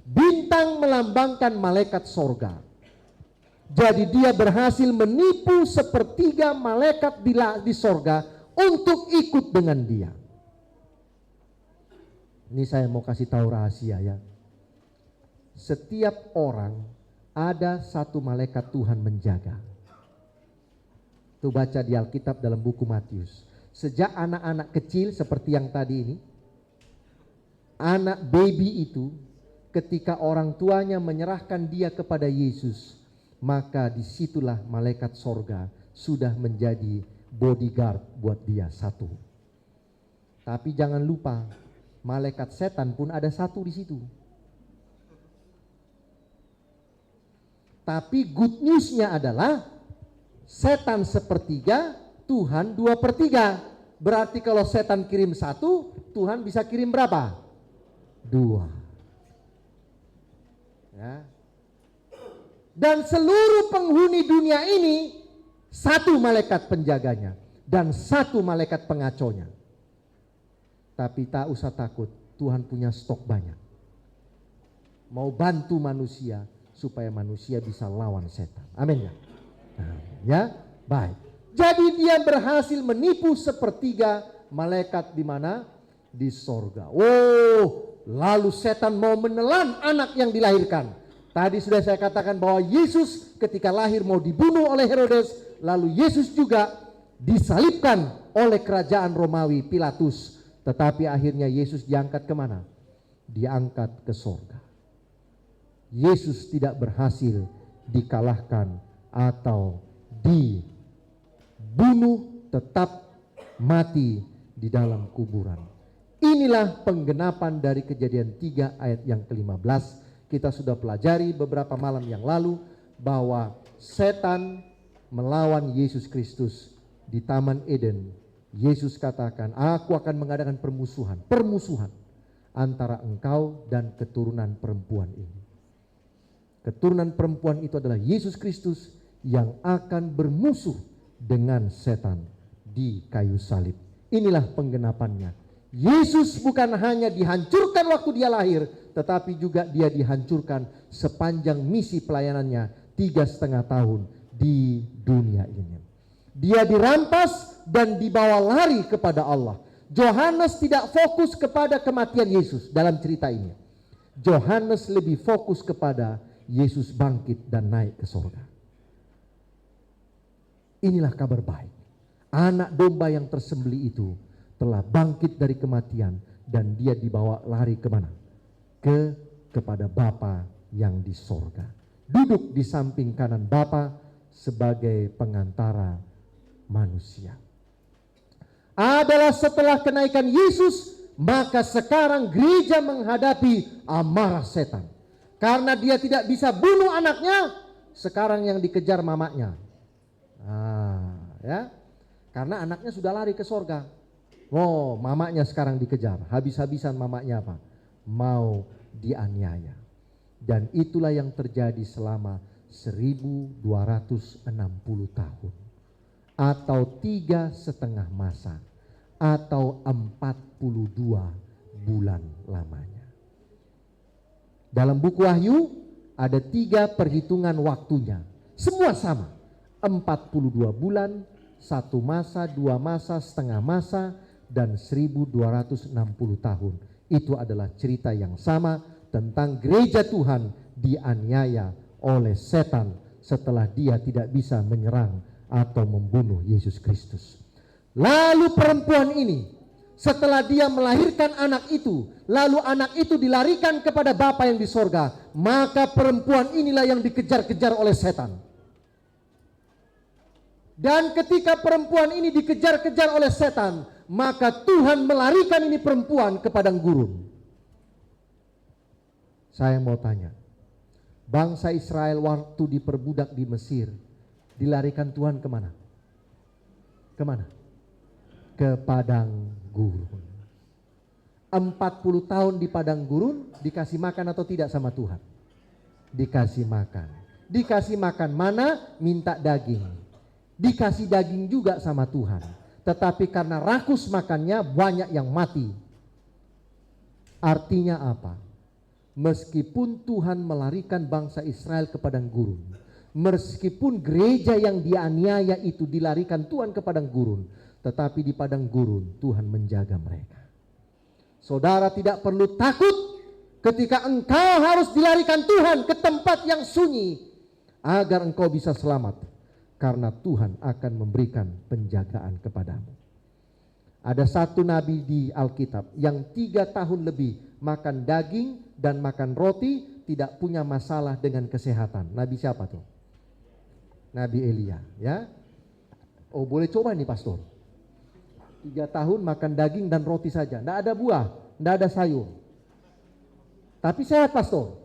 Bintang melambangkan malaikat sorga. Jadi dia berhasil menipu sepertiga malaikat di sorga untuk ikut dengan dia. Ini saya mau kasih tahu rahasia ya. Setiap orang ada satu malaikat Tuhan menjaga. Itu baca di Alkitab dalam buku Matius. Sejak anak-anak kecil seperti yang tadi ini, anak baby itu ketika orang tuanya menyerahkan dia kepada Yesus, maka disitulah malaikat sorga sudah menjadi bodyguard buat dia satu. Tapi jangan lupa, malaikat setan pun ada satu di situ. Tapi good newsnya adalah setan sepertiga, Tuhan 2/3. Berarti kalau setan kirim 1, Tuhan bisa kirim berapa? 2. Ya. Dan seluruh penghuni dunia ini 1 malaikat penjaganya dan 1 malaikat pengaconya. Tapi tak usah takut, Tuhan punya stok banyak. Mau bantu manusia supaya manusia bisa lawan setan. Amin ya. Nah, ya, baik. Jadi dia berhasil menipu sepertiga malaikat di mana? Di sorga. Lalu setan mau menelan anak yang dilahirkan. Tadi sudah saya katakan bahwa Yesus ketika lahir mau dibunuh oleh Herodes, lalu Yesus juga disalibkan oleh kerajaan Romawi Pilatus. Tetapi akhirnya Yesus diangkat kemana? Diangkat ke sorga. Yesus tidak berhasil dikalahkan atau dibunuh, tetap mati di dalam kuburan. Inilah penggenapan dari Kejadian 3 ayat yang ke-15. Kita sudah pelajari beberapa malam yang lalu bahwa setan melawan Yesus Kristus di Taman Eden. Yesus katakan, aku akan mengadakan permusuhan antara engkau dan keturunan perempuan ini. Keturunan perempuan itu adalah Yesus Kristus yang akan bermusuh dengan setan di kayu salib. Inilah penggenapannya. Yesus bukan hanya dihancurkan waktu dia lahir, tetapi juga dia dihancurkan sepanjang misi pelayanannya 3,5 tahun di dunia ini. Dia dirampas dan dibawa lari kepada Allah. Yohanes tidak fokus kepada kematian Yesus dalam cerita ini. Yohanes lebih fokus kepada Yesus bangkit dan naik ke surga. Inilah kabar baik. Anak domba yang tersembelih itu telah bangkit dari kematian dan dia dibawa lari kemana? Kepada Bapa yang di sorga. Duduk di samping kanan Bapa sebagai pengantara manusia. Adalah setelah kenaikan Yesus, maka sekarang gereja menghadapi amarah setan. Karena dia tidak bisa bunuh anaknya, sekarang yang dikejar mamanya. Ya, karena anaknya sudah lari ke sorga. Oh, mamanya sekarang dikejar. Habis-habisan mamanya apa? Mau dianiaya. Dan itulah yang terjadi selama 1260 tahun. Atau 3,5 masa. Atau 42 bulan lamanya. Dalam buku Wahyu ada 3 perhitungan waktunya. Semua sama. 42 bulan, 1 masa, 2 masa, setengah masa, dan 1260 tahun. Itu adalah cerita yang sama tentang gereja Tuhan dianiaya oleh setan setelah dia tidak bisa menyerang atau membunuh Yesus Kristus. Lalu perempuan ini setelah dia melahirkan anak itu, lalu anak itu dilarikan kepada Bapa yang di sorga, maka perempuan inilah yang dikejar-kejar oleh setan. Dan ketika perempuan ini dikejar-kejar oleh setan, maka Tuhan melarikan ini perempuan ke padang gurun. Saya mau tanya, bangsa Israel waktu diperbudak di Mesir, dilarikan Tuhan kemana? Kemana? Ke padang gurun. 40 tahun di padang gurun, dikasih makan atau tidak sama Tuhan? Dikasih makan. Dikasih makan mana? Minta daging. Dikasih daging juga sama Tuhan. Tetapi karena rakus makannya, banyak yang mati. Artinya apa? Meskipun Tuhan melarikan bangsa Israel ke padang gurun, meskipun gereja yang dianiaya itu dilarikan Tuhan ke padang gurun, tetapi di padang gurun Tuhan menjaga mereka. Saudara tidak perlu takut ketika engkau harus dilarikan Tuhan ke tempat yang sunyi agar engkau bisa selamat, karena Tuhan akan memberikan penjagaan kepadamu. Ada satu nabi di Alkitab yang 3 tahun lebih makan daging dan makan roti, tidak punya masalah dengan kesehatan. Nabi siapa tuh? Nabi Elia, ya. Oh, boleh coba nih pastor. 3 tahun makan daging dan roti saja, tidak ada buah, tidak ada sayur. Tapi sehat pastor.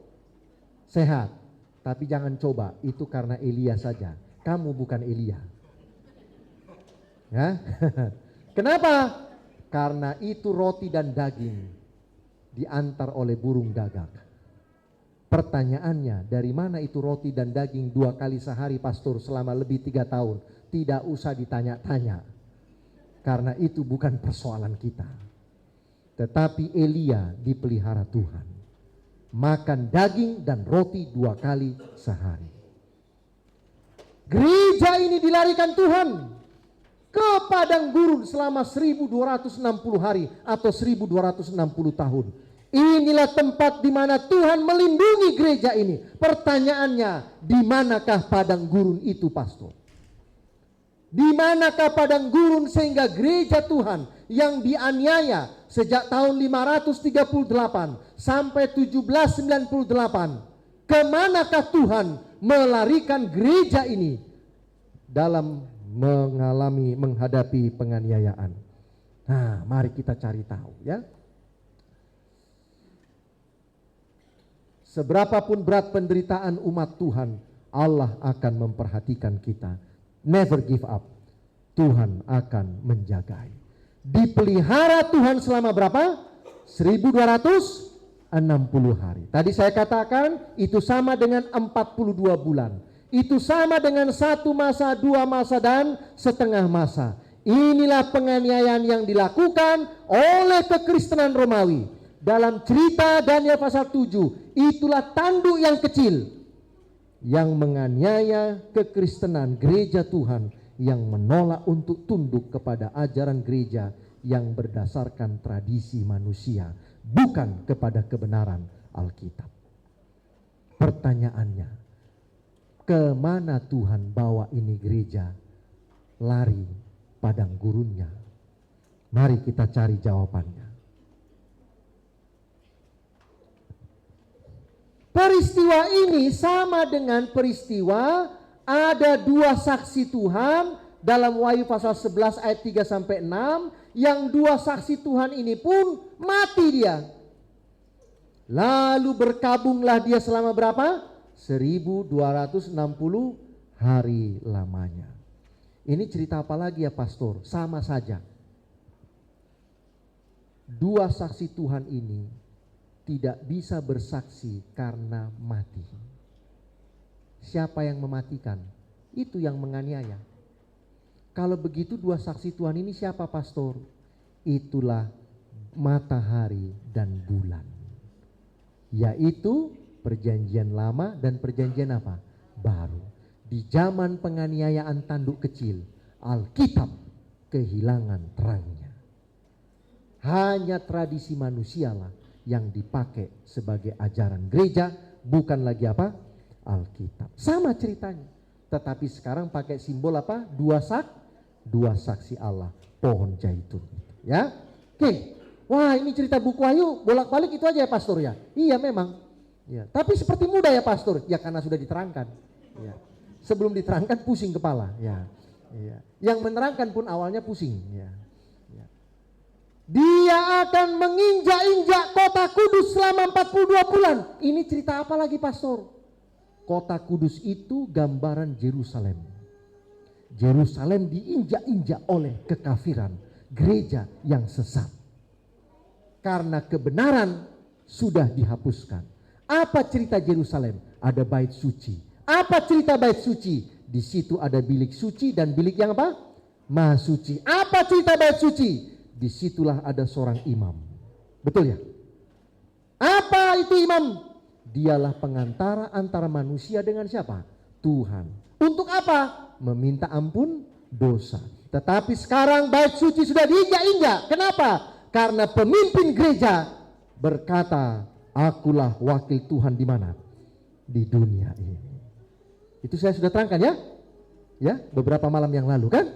Sehat. Tapi jangan coba, itu karena Elia saja. Kamu bukan Elia. Ya. Kenapa? Karena itu roti dan daging diantar oleh burung gagak. Pertanyaannya, dari mana itu roti dan daging 2 kali sehari pastor selama lebih 3 tahun? Tidak usah ditanya-tanya. Karena itu bukan persoalan kita. Tetapi Elia dipelihara Tuhan. Makan daging dan roti 2 kali sehari. Gereja ini dilarikan Tuhan ke padang gurun selama 1260 hari atau 1260 tahun. Inilah tempat di mana Tuhan melindungi gereja ini. Pertanyaannya, di manakah padang gurun itu, pastor? Di manakah padang gurun sehingga gereja Tuhan yang dianiaya sejak tahun 538 sampai 1798, kemanakah Tuhan melarikan gereja ini dalam menghadapi penganiayaan? Nah, mari kita cari tahu, ya. Seberapapun berat penderitaan umat Tuhan, Allah akan memperhatikan kita. Never give up. Tuhan akan menjagai. Dipelihara Tuhan selama berapa? 1260 hari. Tadi saya katakan itu sama dengan 42 bulan. Itu sama dengan 1 masa, 2 masa, dan setengah masa. Inilah penganiayaan yang dilakukan oleh kekristenan Romawi. Dalam cerita Daniel pasal 7, itulah tanduk yang kecil yang menganiaya kekristenan gereja Tuhan yang menolak untuk tunduk kepada ajaran gereja yang berdasarkan tradisi manusia, bukan kepada kebenaran Alkitab. Pertanyaannya, kemana Tuhan bawa ini gereja lari padang gurunnya? Mari kita cari jawabannya. peristiwa ini sama dengan peristiwa ada 2 saksi Tuhan dalam Wahyu pasal 11 ayat 3 sampai 6, yang 2 saksi Tuhan ini pun mati dia. Lalu berkabunglah dia selama berapa? 1260 hari lamanya. Ini cerita apa lagi ya pastor? Sama saja. 2 saksi Tuhan ini tidak bisa bersaksi karena mati. Siapa yang mematikan? Itu yang menganiaya. Kalau begitu 2 saksi Tuhan ini siapa pastor? Itulah matahari dan bulan. Yaitu perjanjian lama dan perjanjian apa? Baru. Di zaman penganiayaan tanduk kecil, Alkitab kehilangan terangnya. Hanya tradisi manusialah yang dipakai sebagai ajaran gereja, bukan lagi apa? Alkitab. Sama ceritanya. Tetapi sekarang pakai simbol apa? 2 saksi Allah, pohon zaitun. Ya, oke. Wah, ini cerita buku Wahyu bolak-balik itu aja ya pastor ya? Iya memang. Ya, tapi seperti mudah ya pastor? Ya karena sudah diterangkan. Ya. Sebelum diterangkan pusing kepala. Ya. Ya. Yang menerangkan pun awalnya pusing. Ya. Ya. Dia akan menginjak-injak kota kudus selama 42 bulan. Ini cerita apa lagi pastor? Kota kudus itu gambaran Yerusalem. Yerusalem diinjak-injak oleh kekafiran, gereja yang sesat. Karena kebenaran sudah dihapuskan. Apa cerita Yerusalem? Ada bait suci. Apa cerita bait suci? Di situ ada bilik suci dan bilik yang apa? Maha suci. Apa cerita bait suci? Disitulah ada seorang imam. Betul ya? Apa itu imam? Dialah pengantara antara manusia dengan siapa? Tuhan. Untuk apa? Meminta ampun dosa. Tetapi sekarang bait suci sudah diinjak-injak. Kenapa? Karena pemimpin gereja berkata, akulah wakil Tuhan di mana? Di dunia ini. Itu saya sudah terangkan ya? Ya, beberapa malam yang lalu kan?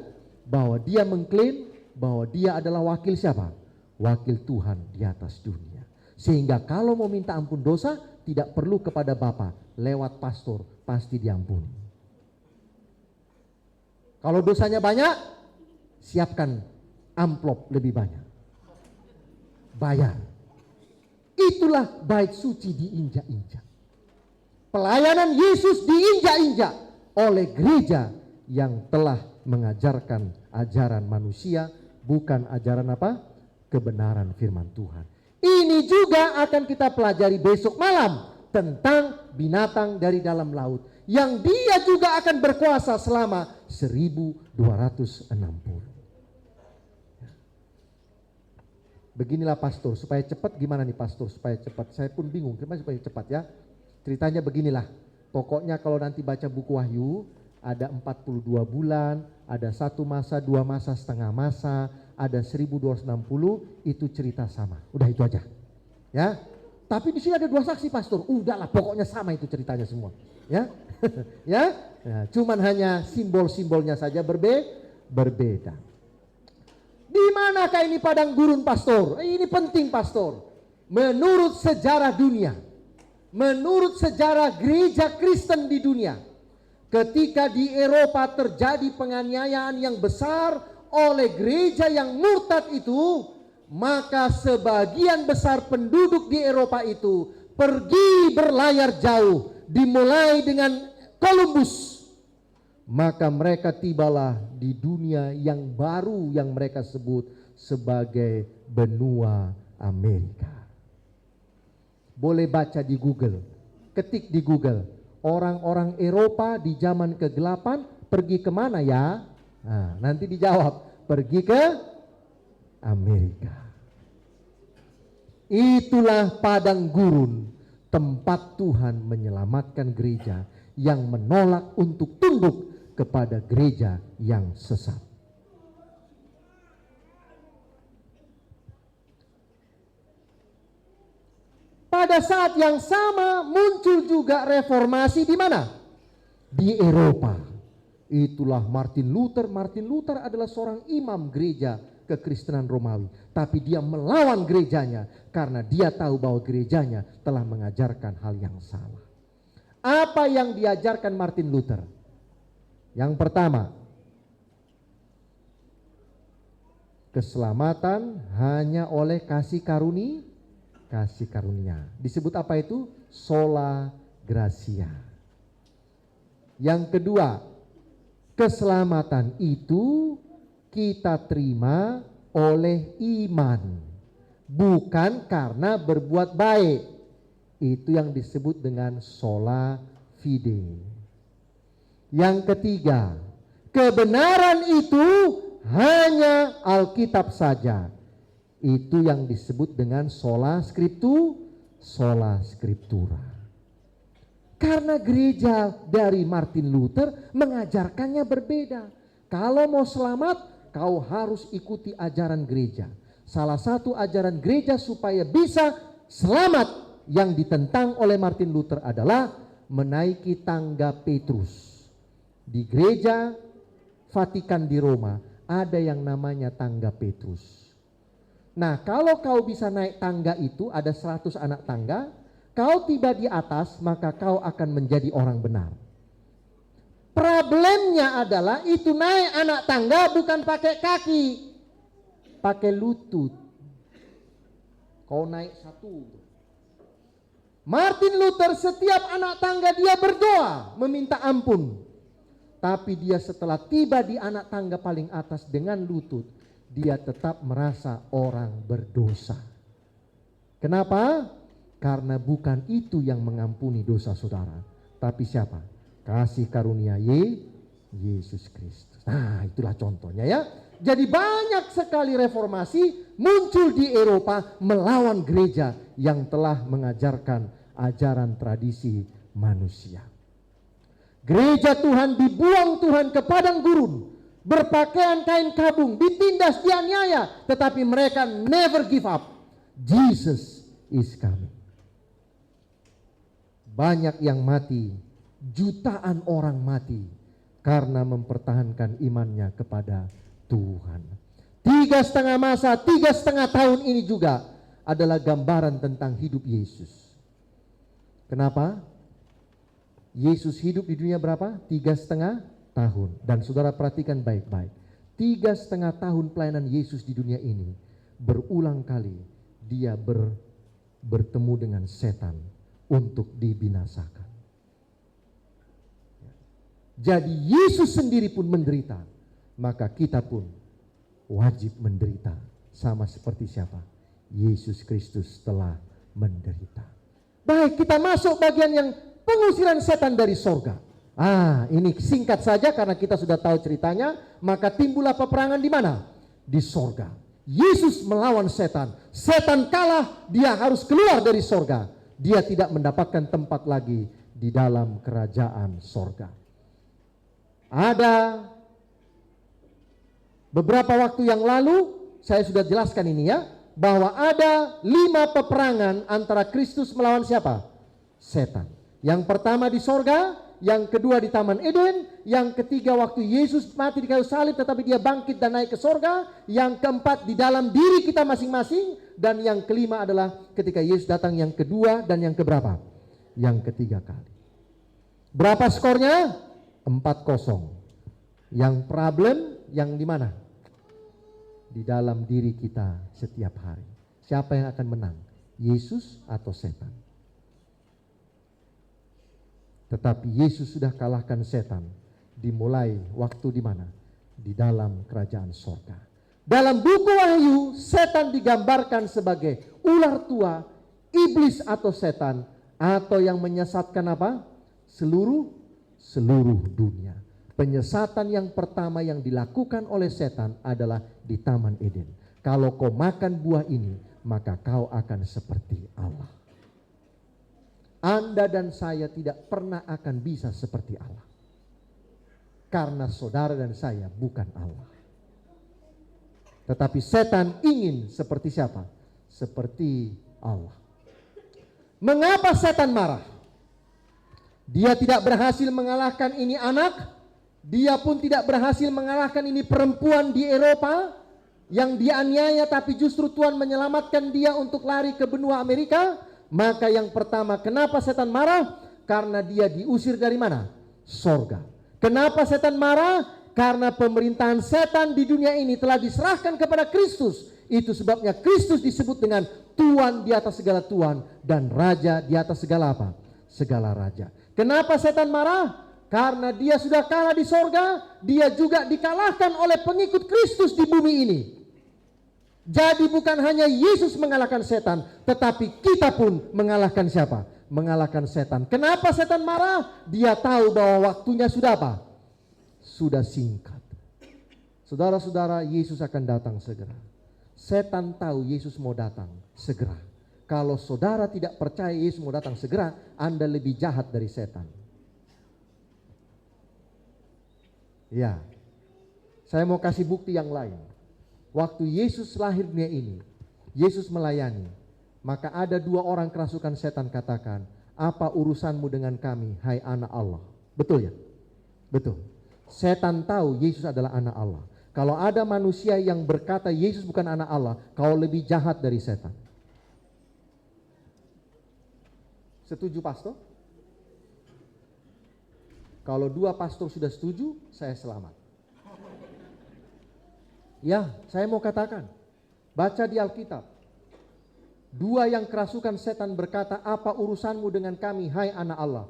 Bahwa dia mengklaim bahwa dia adalah wakil siapa? Wakil Tuhan di atas dunia. Sehingga kalau mau minta ampun dosa, tidak perlu kepada Bapa, lewat pastor pasti diampuni. Kalau dosanya banyak, siapkan amplop lebih banyak. Bayar. Itulah bait suci diinjak-injak. Pelayanan Yesus diinjak-injak oleh gereja yang telah mengajarkan ajaran manusia, bukan ajaran apa? Kebenaran firman Tuhan. Ini juga akan kita pelajari besok malam tentang binatang dari dalam laut yang dia juga akan berkuasa selama 1260. Beginilah pastor, supaya cepat gimana nih pastor supaya cepat? Saya pun bingung gimana supaya cepat ya. Ceritanya beginilah. Pokoknya kalau nanti baca buku Wahyu ada 42 bulan, ada 1 masa, 2 masa, setengah masa, ada 1260, itu cerita sama. Udah itu aja. Ya. Tapi di sini ada 2 saksi pastor. Udahlah pokoknya sama itu ceritanya semua. Ya. Ya. Nah, cuman hanya simbol-simbolnya saja berbeda. Di manakah ini padang gurun pastor? Ini penting pastor. Menurut sejarah dunia, menurut sejarah gereja Kristen di dunia, ketika di Eropa terjadi penganiayaan yang besar oleh gereja yang murtad itu, maka sebagian besar penduduk di Eropa itu pergi berlayar jauh, dimulai dengan Columbus. Maka mereka tibalah di dunia yang baru yang mereka sebut sebagai benua Amerika. Boleh baca di Google, ketik di Google, orang-orang Eropa di zaman kegelapan pergi kemana ya? Nah, nanti dijawab, pergi ke Amerika. Itulah padang gurun, tempat Tuhan menyelamatkan gereja yang menolak untuk tunduk kepada gereja yang sesat. Pada saat yang sama muncul juga reformasi di mana? Di Eropa. Itulah Martin Luther. Martin Luther adalah seorang imam gereja kekristenan Romawi, tapi dia melawan gerejanya karena dia tahu bahwa gerejanya telah mengajarkan hal yang salah. Apa yang diajarkan Martin Luther? Yang pertama, keselamatan hanya oleh kasih karunia. Disebut apa itu? Sola gratia. Yang kedua, keselamatan itu kita terima oleh iman, bukan karena berbuat baik. Itu yang disebut dengan sola fide. Yang ketiga, kebenaran itu hanya Alkitab saja. Itu yang disebut dengan sola scriptura. Karena gereja dari Martin Luther mengajarkannya berbeda. Kalau mau selamat, kau harus ikuti ajaran gereja. Salah satu ajaran gereja supaya bisa selamat yang ditentang oleh Martin Luther adalah menaiki tangga Petrus. Di gereja Vatikan di Roma ada yang namanya tangga Petrus. Nah, kalau kau bisa naik tangga itu, ada 100 anak tangga, kau tiba di atas, maka kau akan menjadi orang benar. Problemnya adalah itu naik anak tangga bukan pakai kaki, pakai lutut. Kau naik satu. Martin Luther setiap anak tangga dia berdoa meminta ampun. Tapi dia setelah tiba di anak tangga paling atas dengan lutut, dia tetap merasa orang berdosa. Kenapa? Karena bukan itu yang mengampuni dosa saudara, tapi siapa? Kasih karunia Yesus Kristus. Nah, itulah contohnya ya. Jadi banyak sekali reformasi muncul di Eropa melawan gereja yang telah mengajarkan ajaran tradisi manusia. Gereja Tuhan dibuang Tuhan ke padang gurun, berpakaian kain kabung, ditindas, dianiaya, tetapi mereka never give up. Jesus is coming. Banyak yang mati, jutaan orang mati karena mempertahankan imannya kepada Tuhan. 3,5 masa, 3,5 tahun ini juga adalah gambaran tentang hidup Yesus. Kenapa? Yesus hidup di dunia berapa? 3,5 tahun. Dan saudara perhatikan baik-baik. 3,5 tahun pelayanan Yesus di dunia ini, berulang kali dia bertemu dengan setan untuk dibinasakan. Jadi Yesus sendiri pun menderita, maka kita pun wajib menderita sama seperti siapa? Yesus Kristus telah menderita. Baik, kita masuk bagian yang pengusiran setan dari sorga. Ini singkat saja karena kita sudah tahu ceritanya. Maka timbullah peperangan di mana? Di sorga. Yesus melawan setan. Setan kalah, dia harus keluar dari sorga. Dia tidak mendapatkan tempat lagi di dalam kerajaan sorga. Ada beberapa waktu yang lalu, saya sudah jelaskan ini ya, bahwa ada 5 peperangan antara Kristus melawan siapa? Setan. Yang pertama di sorga, yang kedua di Taman Eden, yang ketiga waktu Yesus mati di kayu salib tetapi dia bangkit dan naik ke sorga, yang keempat di dalam diri kita masing-masing, dan yang kelima adalah ketika Yesus datang yang kedua dan yang keberapa? Yang ketiga kali. Berapa skornya? 4-0. Yang problem yang di mana? Di dalam diri kita setiap hari. Siapa yang akan menang? Yesus atau setan? Tetapi Yesus sudah kalahkan setan dimulai waktu di mana? Di dalam kerajaan sorga. Dalam buku Wahyu, setan digambarkan sebagai ular tua, iblis atau setan, atau yang menyesatkan apa? Seluruh dunia. Penyesatan yang pertama yang dilakukan oleh setan adalah di Taman Eden. Kalau kau makan buah ini, maka kau akan seperti Allah. Anda dan saya tidak pernah akan bisa seperti Allah. Karena saudara dan saya bukan Allah. Tetapi setan ingin seperti siapa? Seperti Allah. Mengapa setan marah? Dia tidak berhasil mengalahkan ini anak. Dia pun tidak berhasil mengalahkan ini perempuan di Eropa. yang dianiaya tapi justru Tuhan menyelamatkan dia untuk lari ke benua Amerika, maka yang pertama, kenapa setan marah? Karena dia diusir dari mana? Sorga. Kenapa setan marah? Karena pemerintahan setan di dunia ini telah diserahkan kepada Kristus. Itu sebabnya Kristus disebut dengan Tuhan di atas segala Tuhan dan Raja di atas segala apa? Segala Raja. Kenapa setan marah? Karena dia sudah kalah di sorga, dia juga dikalahkan oleh pengikut Kristus di bumi ini. Jadi bukan hanya Yesus mengalahkan setan, tetapi kita pun mengalahkan siapa? Mengalahkan setan. Kenapa setan marah? Dia tahu bahwa waktunya sudah apa? Sudah singkat. Saudara-saudara, Yesus akan datang segera. Setan tahu Yesus mau datang segera. Kalau saudara tidak percaya Yesus mau datang segera, Anda lebih jahat dari setan. Ya, saya mau kasih bukti yang lain. Waktu Yesus lahir dunia ini, Yesus melayani, maka ada 2 orang kerasukan setan katakan, apa urusanmu dengan kami, hai anak Allah? Betul ya? Betul. Setan tahu Yesus adalah anak Allah. Kalau ada manusia yang berkata Yesus bukan anak Allah, kau lebih jahat dari setan. Setuju pastor? Kalau 2 pastor sudah setuju, saya selamat. Ya, saya mau katakan, baca di Alkitab. 2 yang kerasukan setan berkata, apa urusanmu dengan kami, hai anak Allah?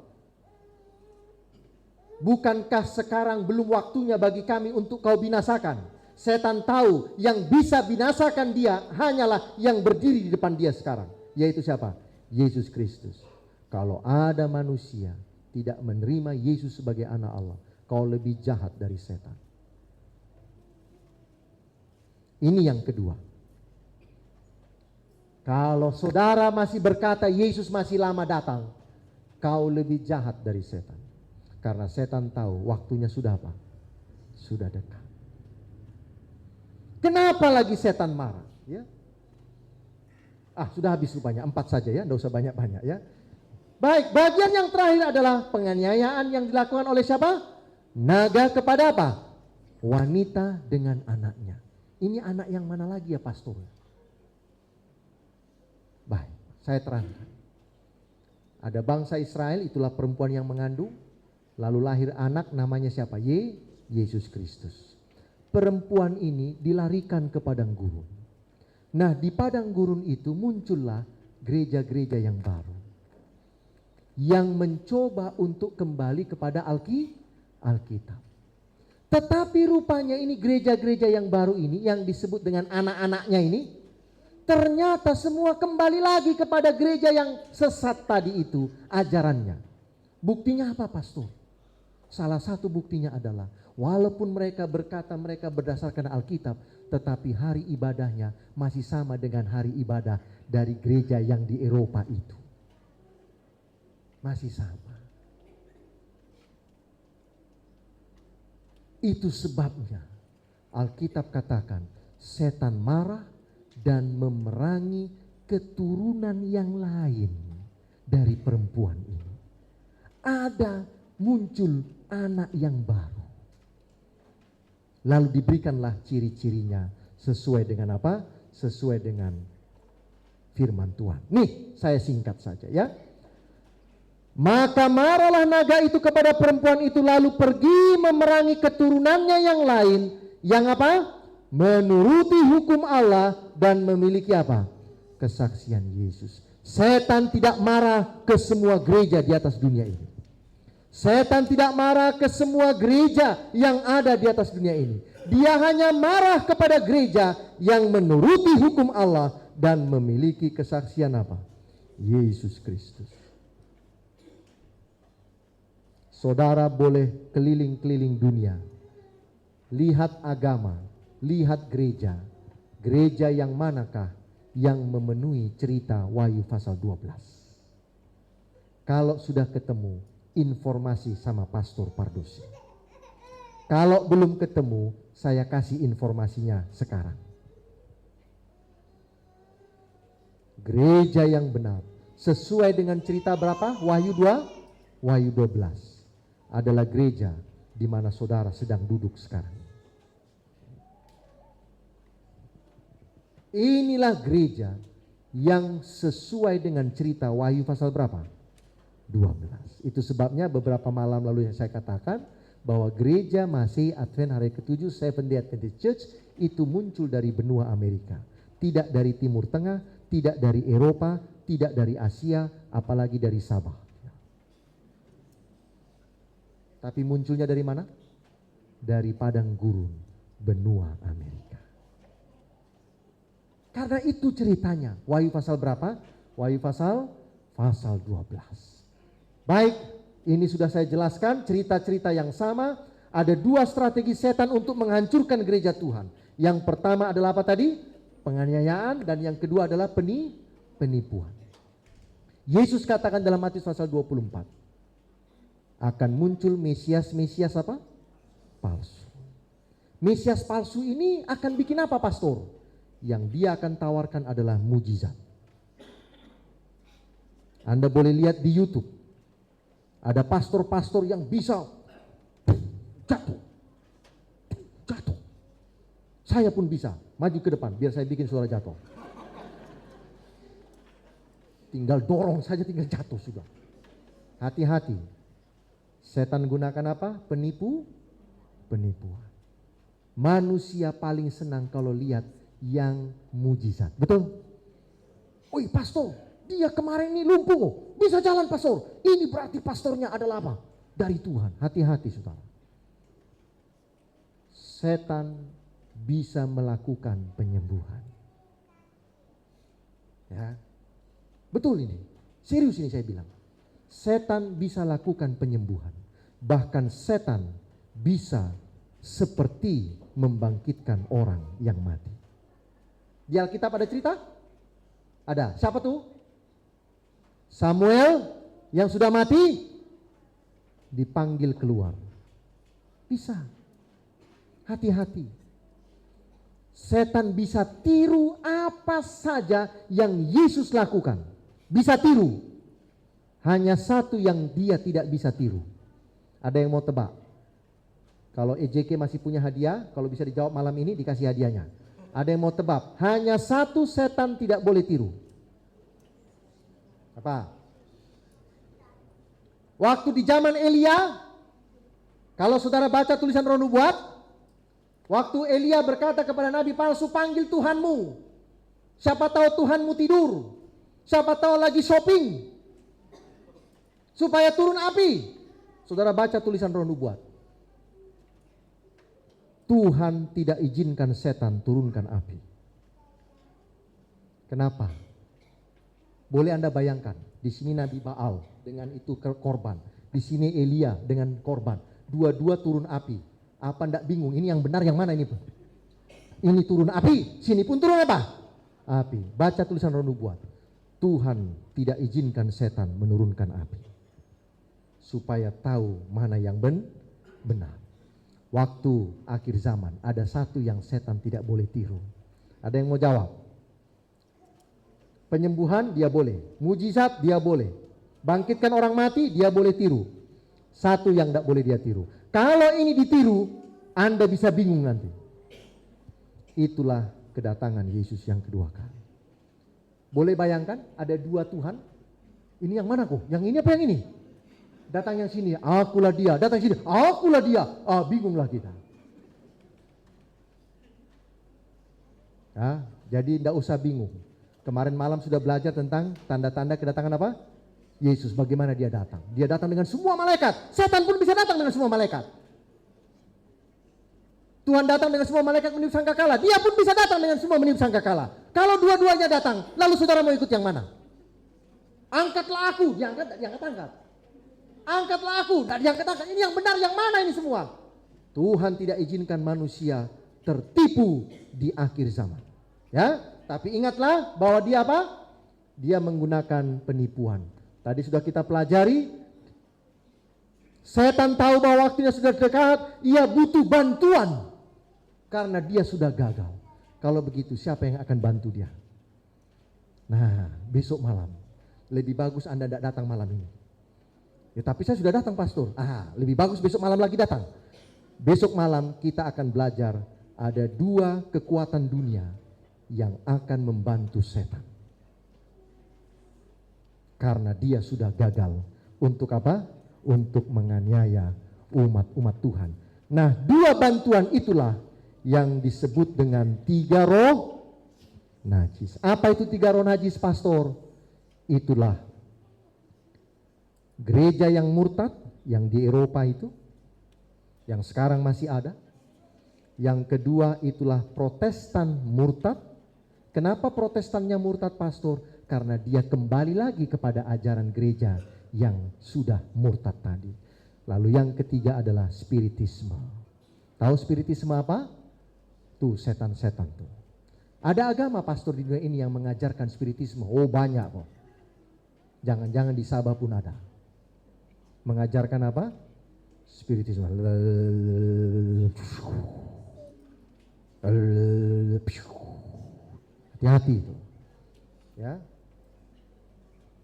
Bukankah sekarang belum waktunya bagi kami untuk kau binasakan? Setan tahu yang bisa binasakan dia hanyalah yang berdiri di depan dia sekarang. Yaitu siapa? Yesus Kristus. Kalau ada manusia tidak menerima Yesus sebagai anak Allah, kau lebih jahat dari setan. Ini yang kedua. Kalau saudara masih berkata Yesus masih lama datang, kau lebih jahat dari setan. Karena setan tahu waktunya sudah apa? Sudah dekat. Kenapa lagi setan marah? Ya. Sudah habis rupanya, 4 saja ya, tidak usah banyak-banyak ya. Baik, bagian yang terakhir adalah penganiayaan yang dilakukan oleh siapa? Naga kepada apa? Wanita dengan anaknya. Ini anak yang mana lagi ya pastor? Baik, saya terangkan. Ada bangsa Israel, itulah perempuan yang mengandung. Lalu lahir anak namanya siapa? Yesus Kristus. Perempuan ini dilarikan ke padang gurun. Nah, di padang gurun itu muncullah gereja-gereja yang baru. Yang mencoba untuk kembali kepada Alkitab. Tetapi rupanya ini gereja-gereja yang baru ini, yang disebut dengan anak-anaknya ini, ternyata semua kembali lagi kepada gereja yang sesat tadi itu ajarannya. Buktinya apa pastor? Salah satu buktinya adalah walaupun mereka berkata mereka berdasarkan Alkitab, tetapi hari ibadahnya masih sama dengan hari ibadah dari gereja yang di Eropa itu. Masih sama. Itu sebabnya Alkitab katakan setan marah dan memerangi keturunan yang lain dari perempuan ini. Ada muncul anak yang baru. Lalu diberikanlah ciri-cirinya sesuai dengan apa? Sesuai dengan firman Tuhan. Nih, saya singkat saja ya. Maka marahlah naga itu kepada perempuan itu, lalu pergi memerangi keturunannya yang lain. Yang apa? Menuruti hukum Allah dan memiliki apa? Kesaksian Yesus. Setan tidak marah ke semua gereja di atas dunia ini. Setan tidak marah ke semua gereja yang ada di atas dunia ini. Dia hanya marah kepada gereja yang menuruti hukum Allah dan memiliki kesaksian apa? Yesus Kristus. Saudara boleh keliling-keliling dunia. Lihat agama, lihat gereja. Gereja yang manakah yang memenuhi cerita Wahyu pasal 12? Kalau sudah ketemu, informasi sama Pastor Pardosi. Kalau belum ketemu, saya kasih informasinya sekarang. Gereja yang benar sesuai dengan cerita berapa? Wahyu 2, Wahyu 12 adalah gereja di mana saudara sedang duduk sekarang. Inilah gereja yang sesuai dengan cerita Wahyu pasal berapa? 12. Itu sebabnya beberapa malam lalu yang saya katakan bahwa gereja masih Advent hari ke-7 Seventh Day Adventist Church itu muncul dari benua Amerika. Tidak dari Timur Tengah, tidak dari Eropa, tidak dari Asia, apalagi dari Sabah. Tapi munculnya dari mana? Dari padang gurun benua Amerika. Karena itu ceritanya. Wahyu pasal berapa? Wahyu pasal 12. Baik, ini sudah saya jelaskan cerita-cerita yang sama. Ada dua strategi setan untuk menghancurkan gereja Tuhan. Yang pertama adalah apa tadi? Penganiayaan, dan yang kedua adalah penipuan. Yesus katakan dalam Matius pasal 24, akan muncul Mesias apa? Palsu. Mesias palsu ini akan bikin apa, pastor? Yang dia akan tawarkan adalah mujizat. Anda boleh lihat di YouTube. Ada pastor-pastor yang bisa jatuh. Saya pun bisa. Maju ke depan biar saya bikin suara jatuh. Tinggal dorong saja, tinggal jatuh sudah. Hati-hati. Setan gunakan apa? Penipuan. Manusia paling senang kalau lihat yang mujizat. Betul? Oi pastor, dia kemarin ini lumpuh kok. Bisa jalan pastor. Ini berarti pastornya adalah apa? Dari Tuhan. Hati-hati saudara. Setan bisa melakukan penyembuhan. Ya. Betul ini. Serius ini saya bilang. Setan bisa lakukan penyembuhan. Bahkan setan bisa seperti membangkitkan orang yang mati. Di Alkitab ada cerita? Ada. Siapa tuh? Samuel yang sudah mati dipanggil keluar. Bisa. Hati-hati. Setan bisa tiru apa saja yang Yesus lakukan. Bisa tiru. Hanya satu yang dia tidak bisa tiru. Ada yang mau tebak? Kalau EJK masih punya hadiah, kalau bisa dijawab malam ini dikasih hadiahnya. Ada yang mau tebak? Hanya satu setan tidak boleh tiru. Apa? Waktu di zaman Elia, kalau saudara baca tulisan Roh Nubuat, waktu Elia berkata kepada nabi palsu, panggil Tuhanmu. Siapa tahu Tuhanmu tidur. Siapa tahu lagi shopping. Supaya turun api. Saudara baca tulisan Roh Nubuat. Tuhan tidak izinkan setan turunkan api. Kenapa? Boleh Anda bayangkan, di sini Nabi Baal dengan itu korban, di sini Elia dengan korban, dua-dua turun api. Apa ndak bingung? Ini yang benar yang mana ini? Ini turun api, sini pun turun apa? Api. Baca tulisan Roh Nubuat. Tuhan tidak izinkan setan menurunkan api, supaya tahu mana yang benar. Waktu akhir zaman ada satu yang setan tidak boleh tiru. Ada yang mau jawab? Penyembuhan dia boleh, mujizat dia boleh, bangkitkan orang mati dia boleh tiru. Satu yang tidak boleh dia tiru. Kalau ini ditiru, Anda bisa bingung nanti. Itulah kedatangan Yesus yang kedua kali. Boleh bayangkan ada dua Tuhan. Ini yang mana kok? Yang ini apa yang ini? Datang yang sini, akulah dia. Datang sini, akulah dia. Bingunglah kita. Ya, jadi tidak usah bingung. Kemarin malam sudah belajar tentang tanda-tanda kedatangan apa? Yesus. Bagaimana dia datang? Dia datang dengan semua malaikat. Setan pun bisa datang dengan semua malaikat. Tuhan datang dengan semua malaikat meniup sangkakala. Dia pun bisa datang dengan semua meniup sangkakala. Kalau dua-duanya datang, lalu saudara mau ikut yang mana? Angkatlah aku, diangkat. Angkatlah aku, dan diangkat. Ini yang benar, yang mana ini semua? Tuhan tidak izinkan manusia tertipu di akhir zaman. Ya, tapi ingatlah bahwa dia apa? Dia menggunakan penipuan. Tadi sudah kita pelajari. Setan tahu bahwa waktunya sudah dekat, ia butuh bantuan. Karena dia sudah gagal. Kalau begitu siapa yang akan bantu dia? Nah, besok malam. Lebih bagus Anda tidak datang malam ini. Ya, tapi saya sudah datang pastor. Lebih bagus besok malam lagi datang. Besok malam kita akan belajar ada dua kekuatan dunia yang akan membantu setan. Karena dia sudah gagal untuk apa? Untuk menganiaya umat-umat Tuhan. Nah, dua bantuan itulah yang disebut dengan 3 roh najis. Apa itu 3 roh najis, pastor? Itulah gereja yang murtad, yang di Eropa itu, yang sekarang masih ada. Yang kedua itulah Protestan murtad. Kenapa Protestannya murtad, pastor? Karena dia kembali lagi kepada ajaran gereja yang sudah murtad tadi. Lalu yang ketiga adalah spiritisme. Tahu spiritisme apa? Tuh setan-setan tuh. Ada agama, pastor, di dunia ini yang mengajarkan spiritisme. Oh, banyak kok. Jangan-jangan di Sabah pun ada. Mengajarkan apa? Spiritisme. Hati-hati itu. Ya.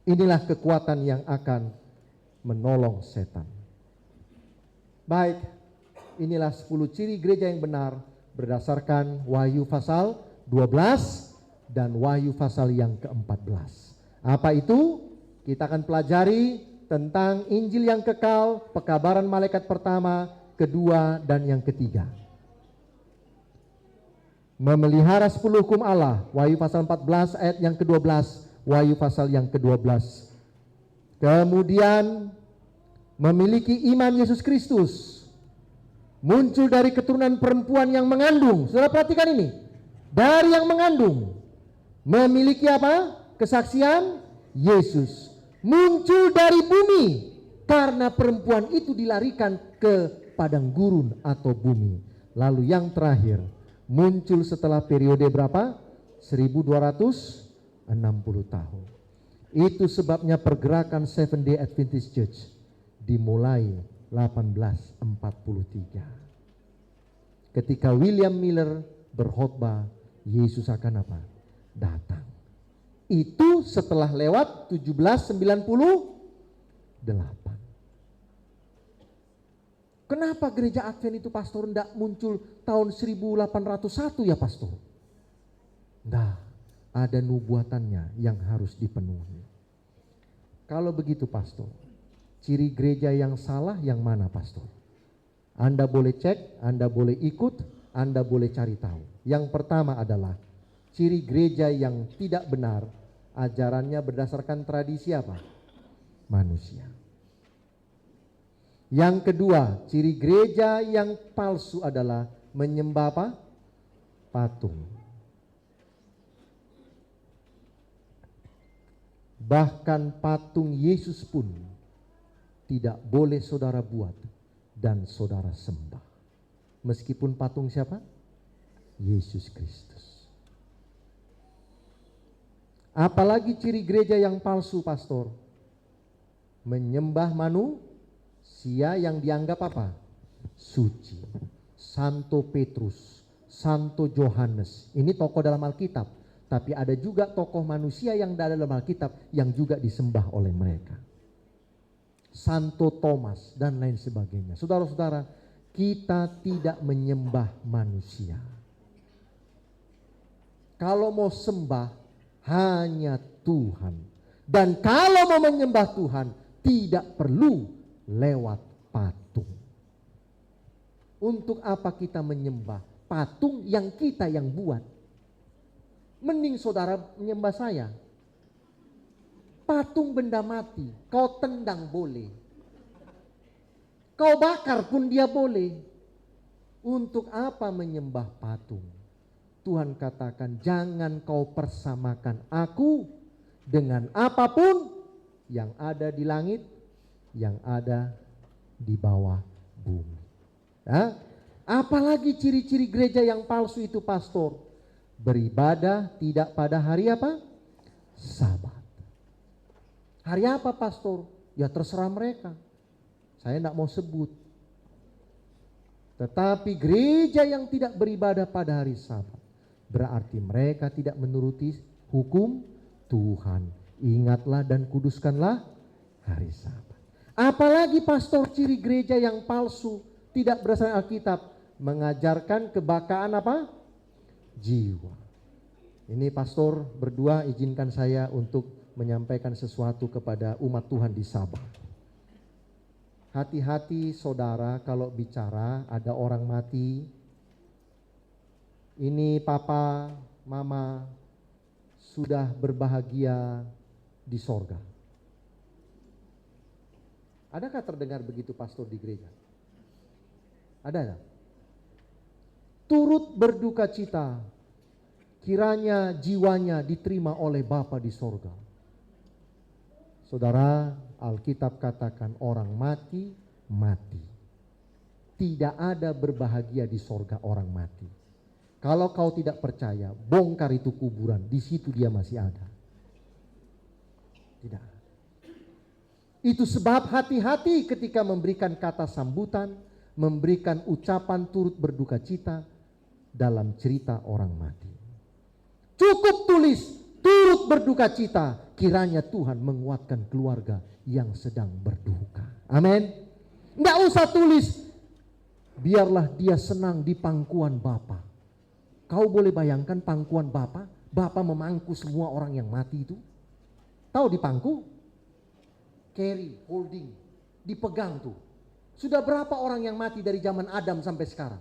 Inilah kekuatan yang akan menolong setan. Baik, inilah 10 ciri gereja yang benar berdasarkan Wahyu pasal 12 dan Wahyu pasal yang ke-14. Apa itu? Kita akan pelajari tentang Injil yang kekal, pekabaran malaikat pertama, kedua, dan yang ketiga. Memelihara 10 hukum Allah, Wahyu pasal 14 ayat yang ke-12, Wahyu pasal yang ke-12. Kemudian memiliki iman Yesus Kristus, muncul dari keturunan perempuan yang mengandung. Saudara perhatikan ini, dari yang mengandung, memiliki apa? Kesaksian Yesus, muncul dari bumi karena perempuan itu dilarikan ke padang gurun atau bumi. Lalu yang terakhir, muncul setelah periode berapa? 1260 tahun. Itu sebabnya pergerakan Seventh Day Adventist Church dimulai 1843. Ketika William Miller berkhotbah, Yesus akan apa? Datang. Itu setelah lewat 1798. Kenapa gereja Advent itu, pastor, tidak muncul tahun 1801 ya, pastor? Nah, ada nubuatannya yang harus dipenuhi. Kalau begitu, pastor, ciri gereja yang salah yang mana, pastor? Anda boleh cek, Anda boleh ikut, Anda boleh cari tahu. Yang pertama adalah ciri gereja yang tidak benar, ajarannya berdasarkan tradisi apa? Manusia. Yang kedua, ciri gereja yang palsu adalah menyembah apa? Patung. Bahkan patung Yesus pun tidak boleh saudara buat dan saudara sembah. Meskipun patung siapa? Yesus Kristus. Apalagi ciri gereja yang palsu, pastor? Menyembah manusia yang dianggap apa? Suci. Santo Petrus, Santo Yohanes. Ini tokoh dalam Alkitab. Tapi ada juga tokoh manusia yang ada dalam Alkitab yang juga disembah oleh mereka. Santo Thomas dan lain sebagainya. Saudara-saudara, kita tidak menyembah manusia. Kalau mau sembah hanya Tuhan. Dan kalau mau menyembah Tuhan tidak perlu lewat patung. Untuk apa kita menyembah patung yang kita yang buat? Mending saudara menyembah saya. Patung benda mati, kau tendang boleh. Kau bakar pun dia boleh. Untuk apa menyembah patung? Tuhan katakan, jangan kau persamakan aku dengan apapun yang ada di langit, yang ada di bawah bumi. Ya? Apalagi ciri-ciri gereja yang palsu itu, pastor? Beribadah tidak pada hari apa? Sabat. Hari apa, pastor? Ya terserah mereka. Saya tidak mau sebut. Tetapi gereja yang tidak beribadah pada hari Sabat, berarti mereka tidak menuruti hukum Tuhan. Ingatlah dan kuduskanlah hari Sabat. Apalagi, pastor, ciri gereja yang palsu, tidak berdasarkan Alkitab, mengajarkan kebakaan apa? Jiwa. Ini pastor berdua izinkan saya untuk menyampaikan sesuatu kepada umat Tuhan di Sabah. Hati-hati saudara kalau bicara ada orang mati. Ini papa, mama sudah berbahagia di sorga. Adakah terdengar begitu pastor di gereja? Ada? Turut berduka cita, kiranya jiwanya diterima oleh Bapa di sorga. Saudara, Alkitab katakan orang mati, mati. Tidak ada berbahagia di sorga orang mati. Kalau kau tidak percaya, bongkar itu kuburan, di situ dia masih ada. Tidak. Itu sebab hati-hati ketika memberikan kata sambutan, memberikan ucapan turut berduka cita dalam cerita orang mati. Cukup tulis turut berduka cita, kiranya Tuhan menguatkan keluarga yang sedang berduka. Amin. Nggak usah tulis, biarlah dia senang di pangkuan Bapa. Kau boleh bayangkan pangkuan Bapa, Bapa memangku semua orang yang mati itu. Tahu di pangku? Carry, holding, dipegang tuh. Sudah berapa orang yang mati dari zaman Adam sampai sekarang?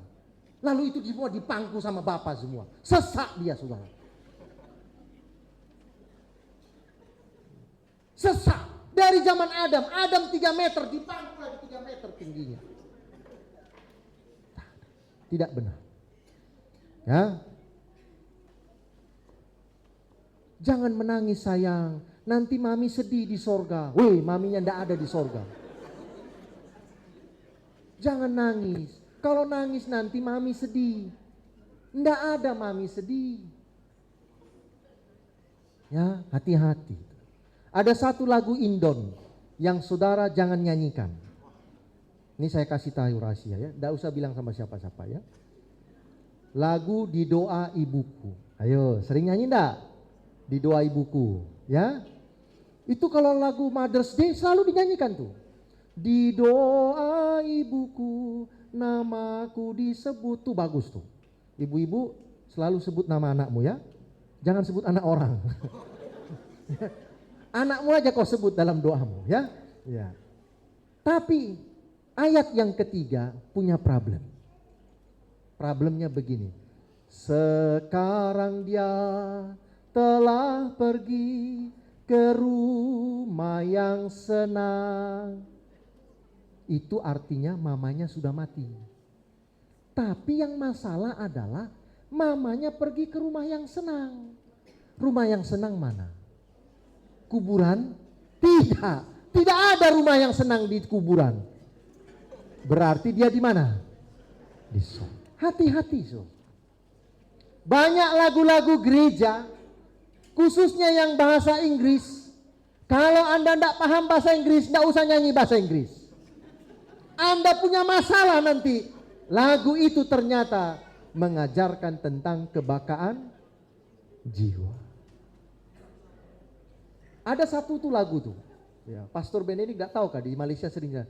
Lalu itu semua dipangku sama Bapa semua. Sesak dia, saudara. Sesak. Dari zaman Adam 3 meter, dipangku lagi 3 meter tingginya. Tidak benar. Ya. Jangan menangis sayang, nanti mami sedih di sorga. Weh, maminya ndak ada di sorga. Jangan nangis. Kalau nangis nanti mami sedih. Ndak ada mami sedih. Ya, hati-hati. Ada satu lagu Indon yang saudara jangan nyanyikan. Ini saya kasih tahu rahasia ya, ndak usah bilang sama siapa-siapa ya. Lagu Di Doa Ibuku. Ayo, sering nyanyi ndak? Di Doa Ibuku, ya. Itu kalau lagu Mother's Day selalu dinyanyikan tuh. Di doa ibuku, namaku disebut, tuh bagus tuh. Ibu-ibu selalu sebut nama anakmu ya. Jangan sebut anak orang. Anakmu aja kau sebut dalam doamu ya. Ya. Tapi ayat yang ketiga punya problem. Problemnya begini. Sekarang dia telah pergi ke rumah yang senang. Itu artinya mamanya sudah mati. Tapi yang masalah adalah mamanya pergi ke rumah yang senang. Rumah yang senang mana? Kuburan? Tidak. Tidak ada rumah yang senang di kuburan. Berarti dia di mana? Di surga. Hati-hati, so. Banyak lagu-lagu gereja, khususnya yang bahasa Inggris. Kalau Anda tidak paham bahasa Inggris, tidak usah nyanyi bahasa Inggris. Anda punya masalah nanti. Lagu itu ternyata mengajarkan tentang kebakaan jiwa. Ada satu tuh lagu tuh. Ya, Pastor Benedict nggak tahu kah di Malaysia seringnya.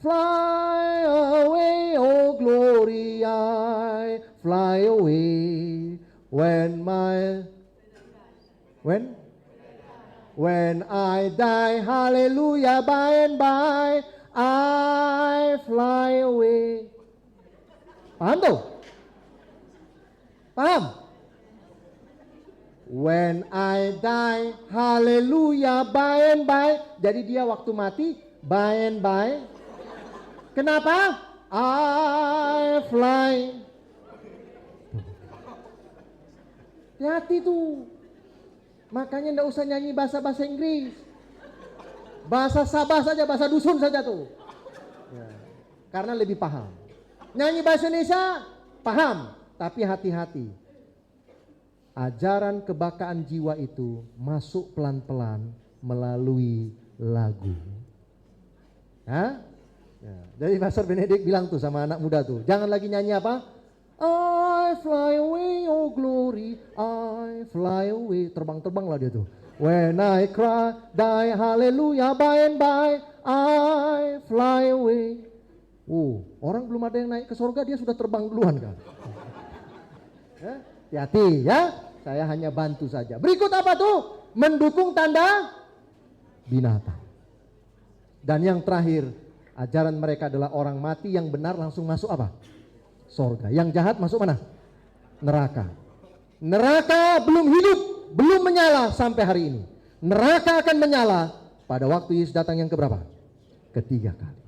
Fly away, oh glory, I fly away when I die, hallelujah, by and by I fly away. Paham tuh? Paham? When I die, hallelujah, by and by. Jadi dia waktu mati, by and by. Kenapa? I fly. Hati-hati tuh. Makanya enggak usah nyanyi bahasa-bahasa Inggris. Bahasa Sabah saja, bahasa dusun saja tuh. Ya. Karena lebih paham. Nyanyi bahasa Indonesia, paham. Tapi hati-hati. Ajaran kebakaan jiwa itu masuk pelan-pelan melalui lagu. Hah? Ya, jadi Pastor Benedict bilang tuh sama anak muda tuh, jangan lagi nyanyi apa? I fly away, oh glory, I fly away. Terbang-terbang lah dia tuh. When I cry, die, hallelujah, by and by, I fly away. Orang belum ada yang naik ke surga, dia sudah terbang duluan kan? Hati-hati ya. Saya hanya bantu saja. Berikut apa tuh? Mendukung tanda binatang. Dan yang terakhir, ajaran mereka adalah orang mati yang benar langsung masuk apa? Sorga. Yang jahat masuk mana? Neraka. Neraka belum hidup, belum menyala sampai hari ini. Neraka akan menyala pada waktu Yesus datang yang keberapa? Ketiga kali.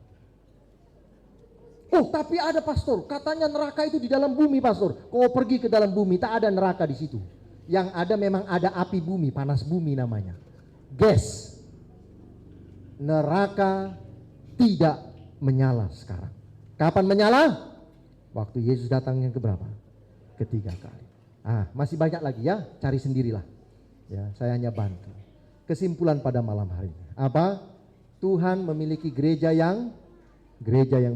Oh, tapi ada pastor, katanya neraka itu di dalam bumi, pastor. Kau pergi ke dalam bumi, tak ada neraka di situ. Yang ada memang ada api bumi, panas bumi namanya. Gas. Neraka tidak menyala sekarang. Kapan menyala? Waktu Yesus datang yang keberapa? Ketiga kali. Masih banyak lagi ya, cari sendirilah. Ya, saya hanya bantu. Kesimpulan pada malam hari ini. Apa? Tuhan memiliki gereja yang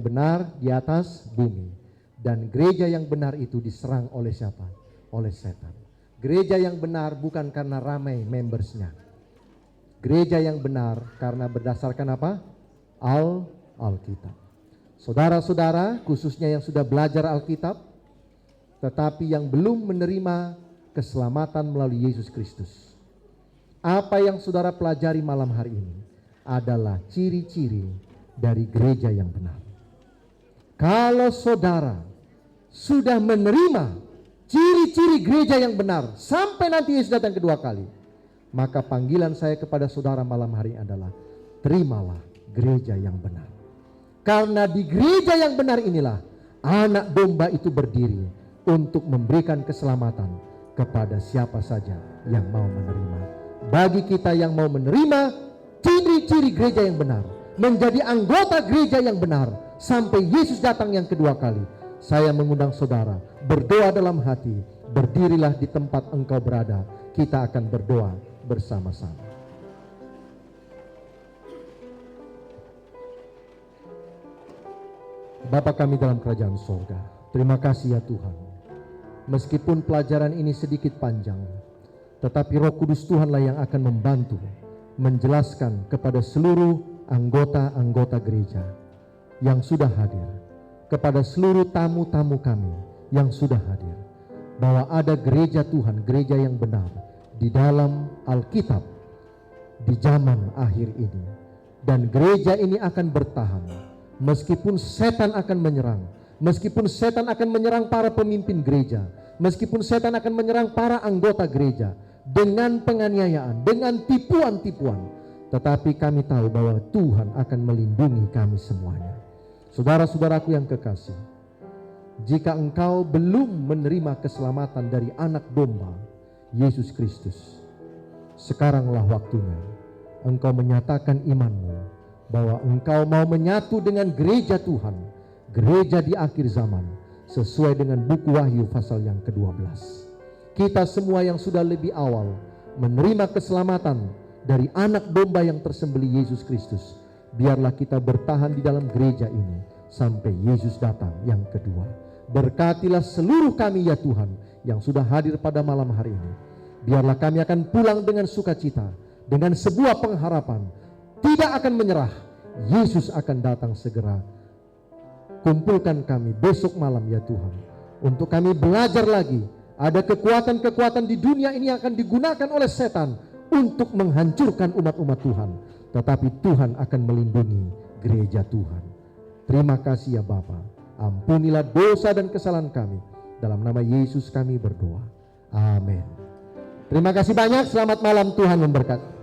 benar di atas bumi. Dan gereja yang benar itu diserang oleh siapa? Oleh setan. Gereja yang benar bukan karena ramai membersnya. Gereja yang benar karena berdasarkan apa? Alkitab. Saudara-saudara, khususnya yang sudah belajar Alkitab, tetapi yang belum menerima keselamatan melalui Yesus Kristus. Apa yang saudara pelajari malam hari ini adalah ciri-ciri dari gereja yang benar. Kalau saudara sudah menerima ciri-ciri gereja yang benar sampai nanti Yesus datang kedua kali, maka panggilan saya kepada saudara malam hari ini adalah terimalah gereja yang benar. Karena di gereja yang benar inilah anak domba itu berdiri untuk memberikan keselamatan kepada siapa saja yang mau menerima. Bagi kita yang mau menerima ciri-ciri gereja yang benar, menjadi anggota gereja yang benar sampai Yesus datang yang kedua kali, saya mengundang saudara berdoa dalam hati. Berdirilah di tempat engkau berada, kita akan berdoa bersama-sama. Bapa kami dalam kerajaan sorga, terima kasih ya Tuhan. Meskipun pelajaran ini sedikit panjang, tetapi Roh Kudus Tuhanlah yang akan membantu menjelaskan kepada seluruh anggota-anggota gereja yang sudah hadir, kepada seluruh tamu-tamu kami yang sudah hadir, bahwa ada gereja Tuhan, gereja yang benar di dalam Alkitab di zaman akhir ini. Dan gereja ini akan bertahan meskipun setan akan menyerang, meskipun setan akan menyerang para pemimpin gereja, meskipun setan akan menyerang para anggota gereja dengan penganiayaan, dengan tipuan-tipuan, tetapi kami tahu bahwa Tuhan akan melindungi kami semuanya. Saudara-saudaraku yang kekasih, jika engkau belum menerima keselamatan dari anak domba Yesus Kristus, sekaranglah waktunya engkau menyatakan imanmu bahwa engkau mau menyatu dengan gereja Tuhan, gereja di akhir zaman, sesuai dengan buku Wahyu pasal yang ke-12. Kita semua yang sudah lebih awal menerima keselamatan dari anak domba yang tersembelih Yesus Kristus, biarlah kita bertahan di dalam gereja ini sampai Yesus datang yang kedua. Berkatilah seluruh kami ya Tuhan yang sudah hadir pada malam hari ini. Biarlah kami akan pulang dengan sukacita, dengan sebuah pengharapan, tidak akan menyerah. Yesus akan datang segera. Kumpulkan kami besok malam ya Tuhan, untuk kami belajar lagi. Ada kekuatan-kekuatan di dunia ini yang akan digunakan oleh setan untuk menghancurkan umat-umat Tuhan, tetapi Tuhan akan melindungi gereja Tuhan. Terima kasih ya Bapa. Ampunilah dosa dan kesalahan kami. Dalam nama Yesus kami berdoa. Amin. Terima kasih banyak. Selamat malam, Tuhan memberkati.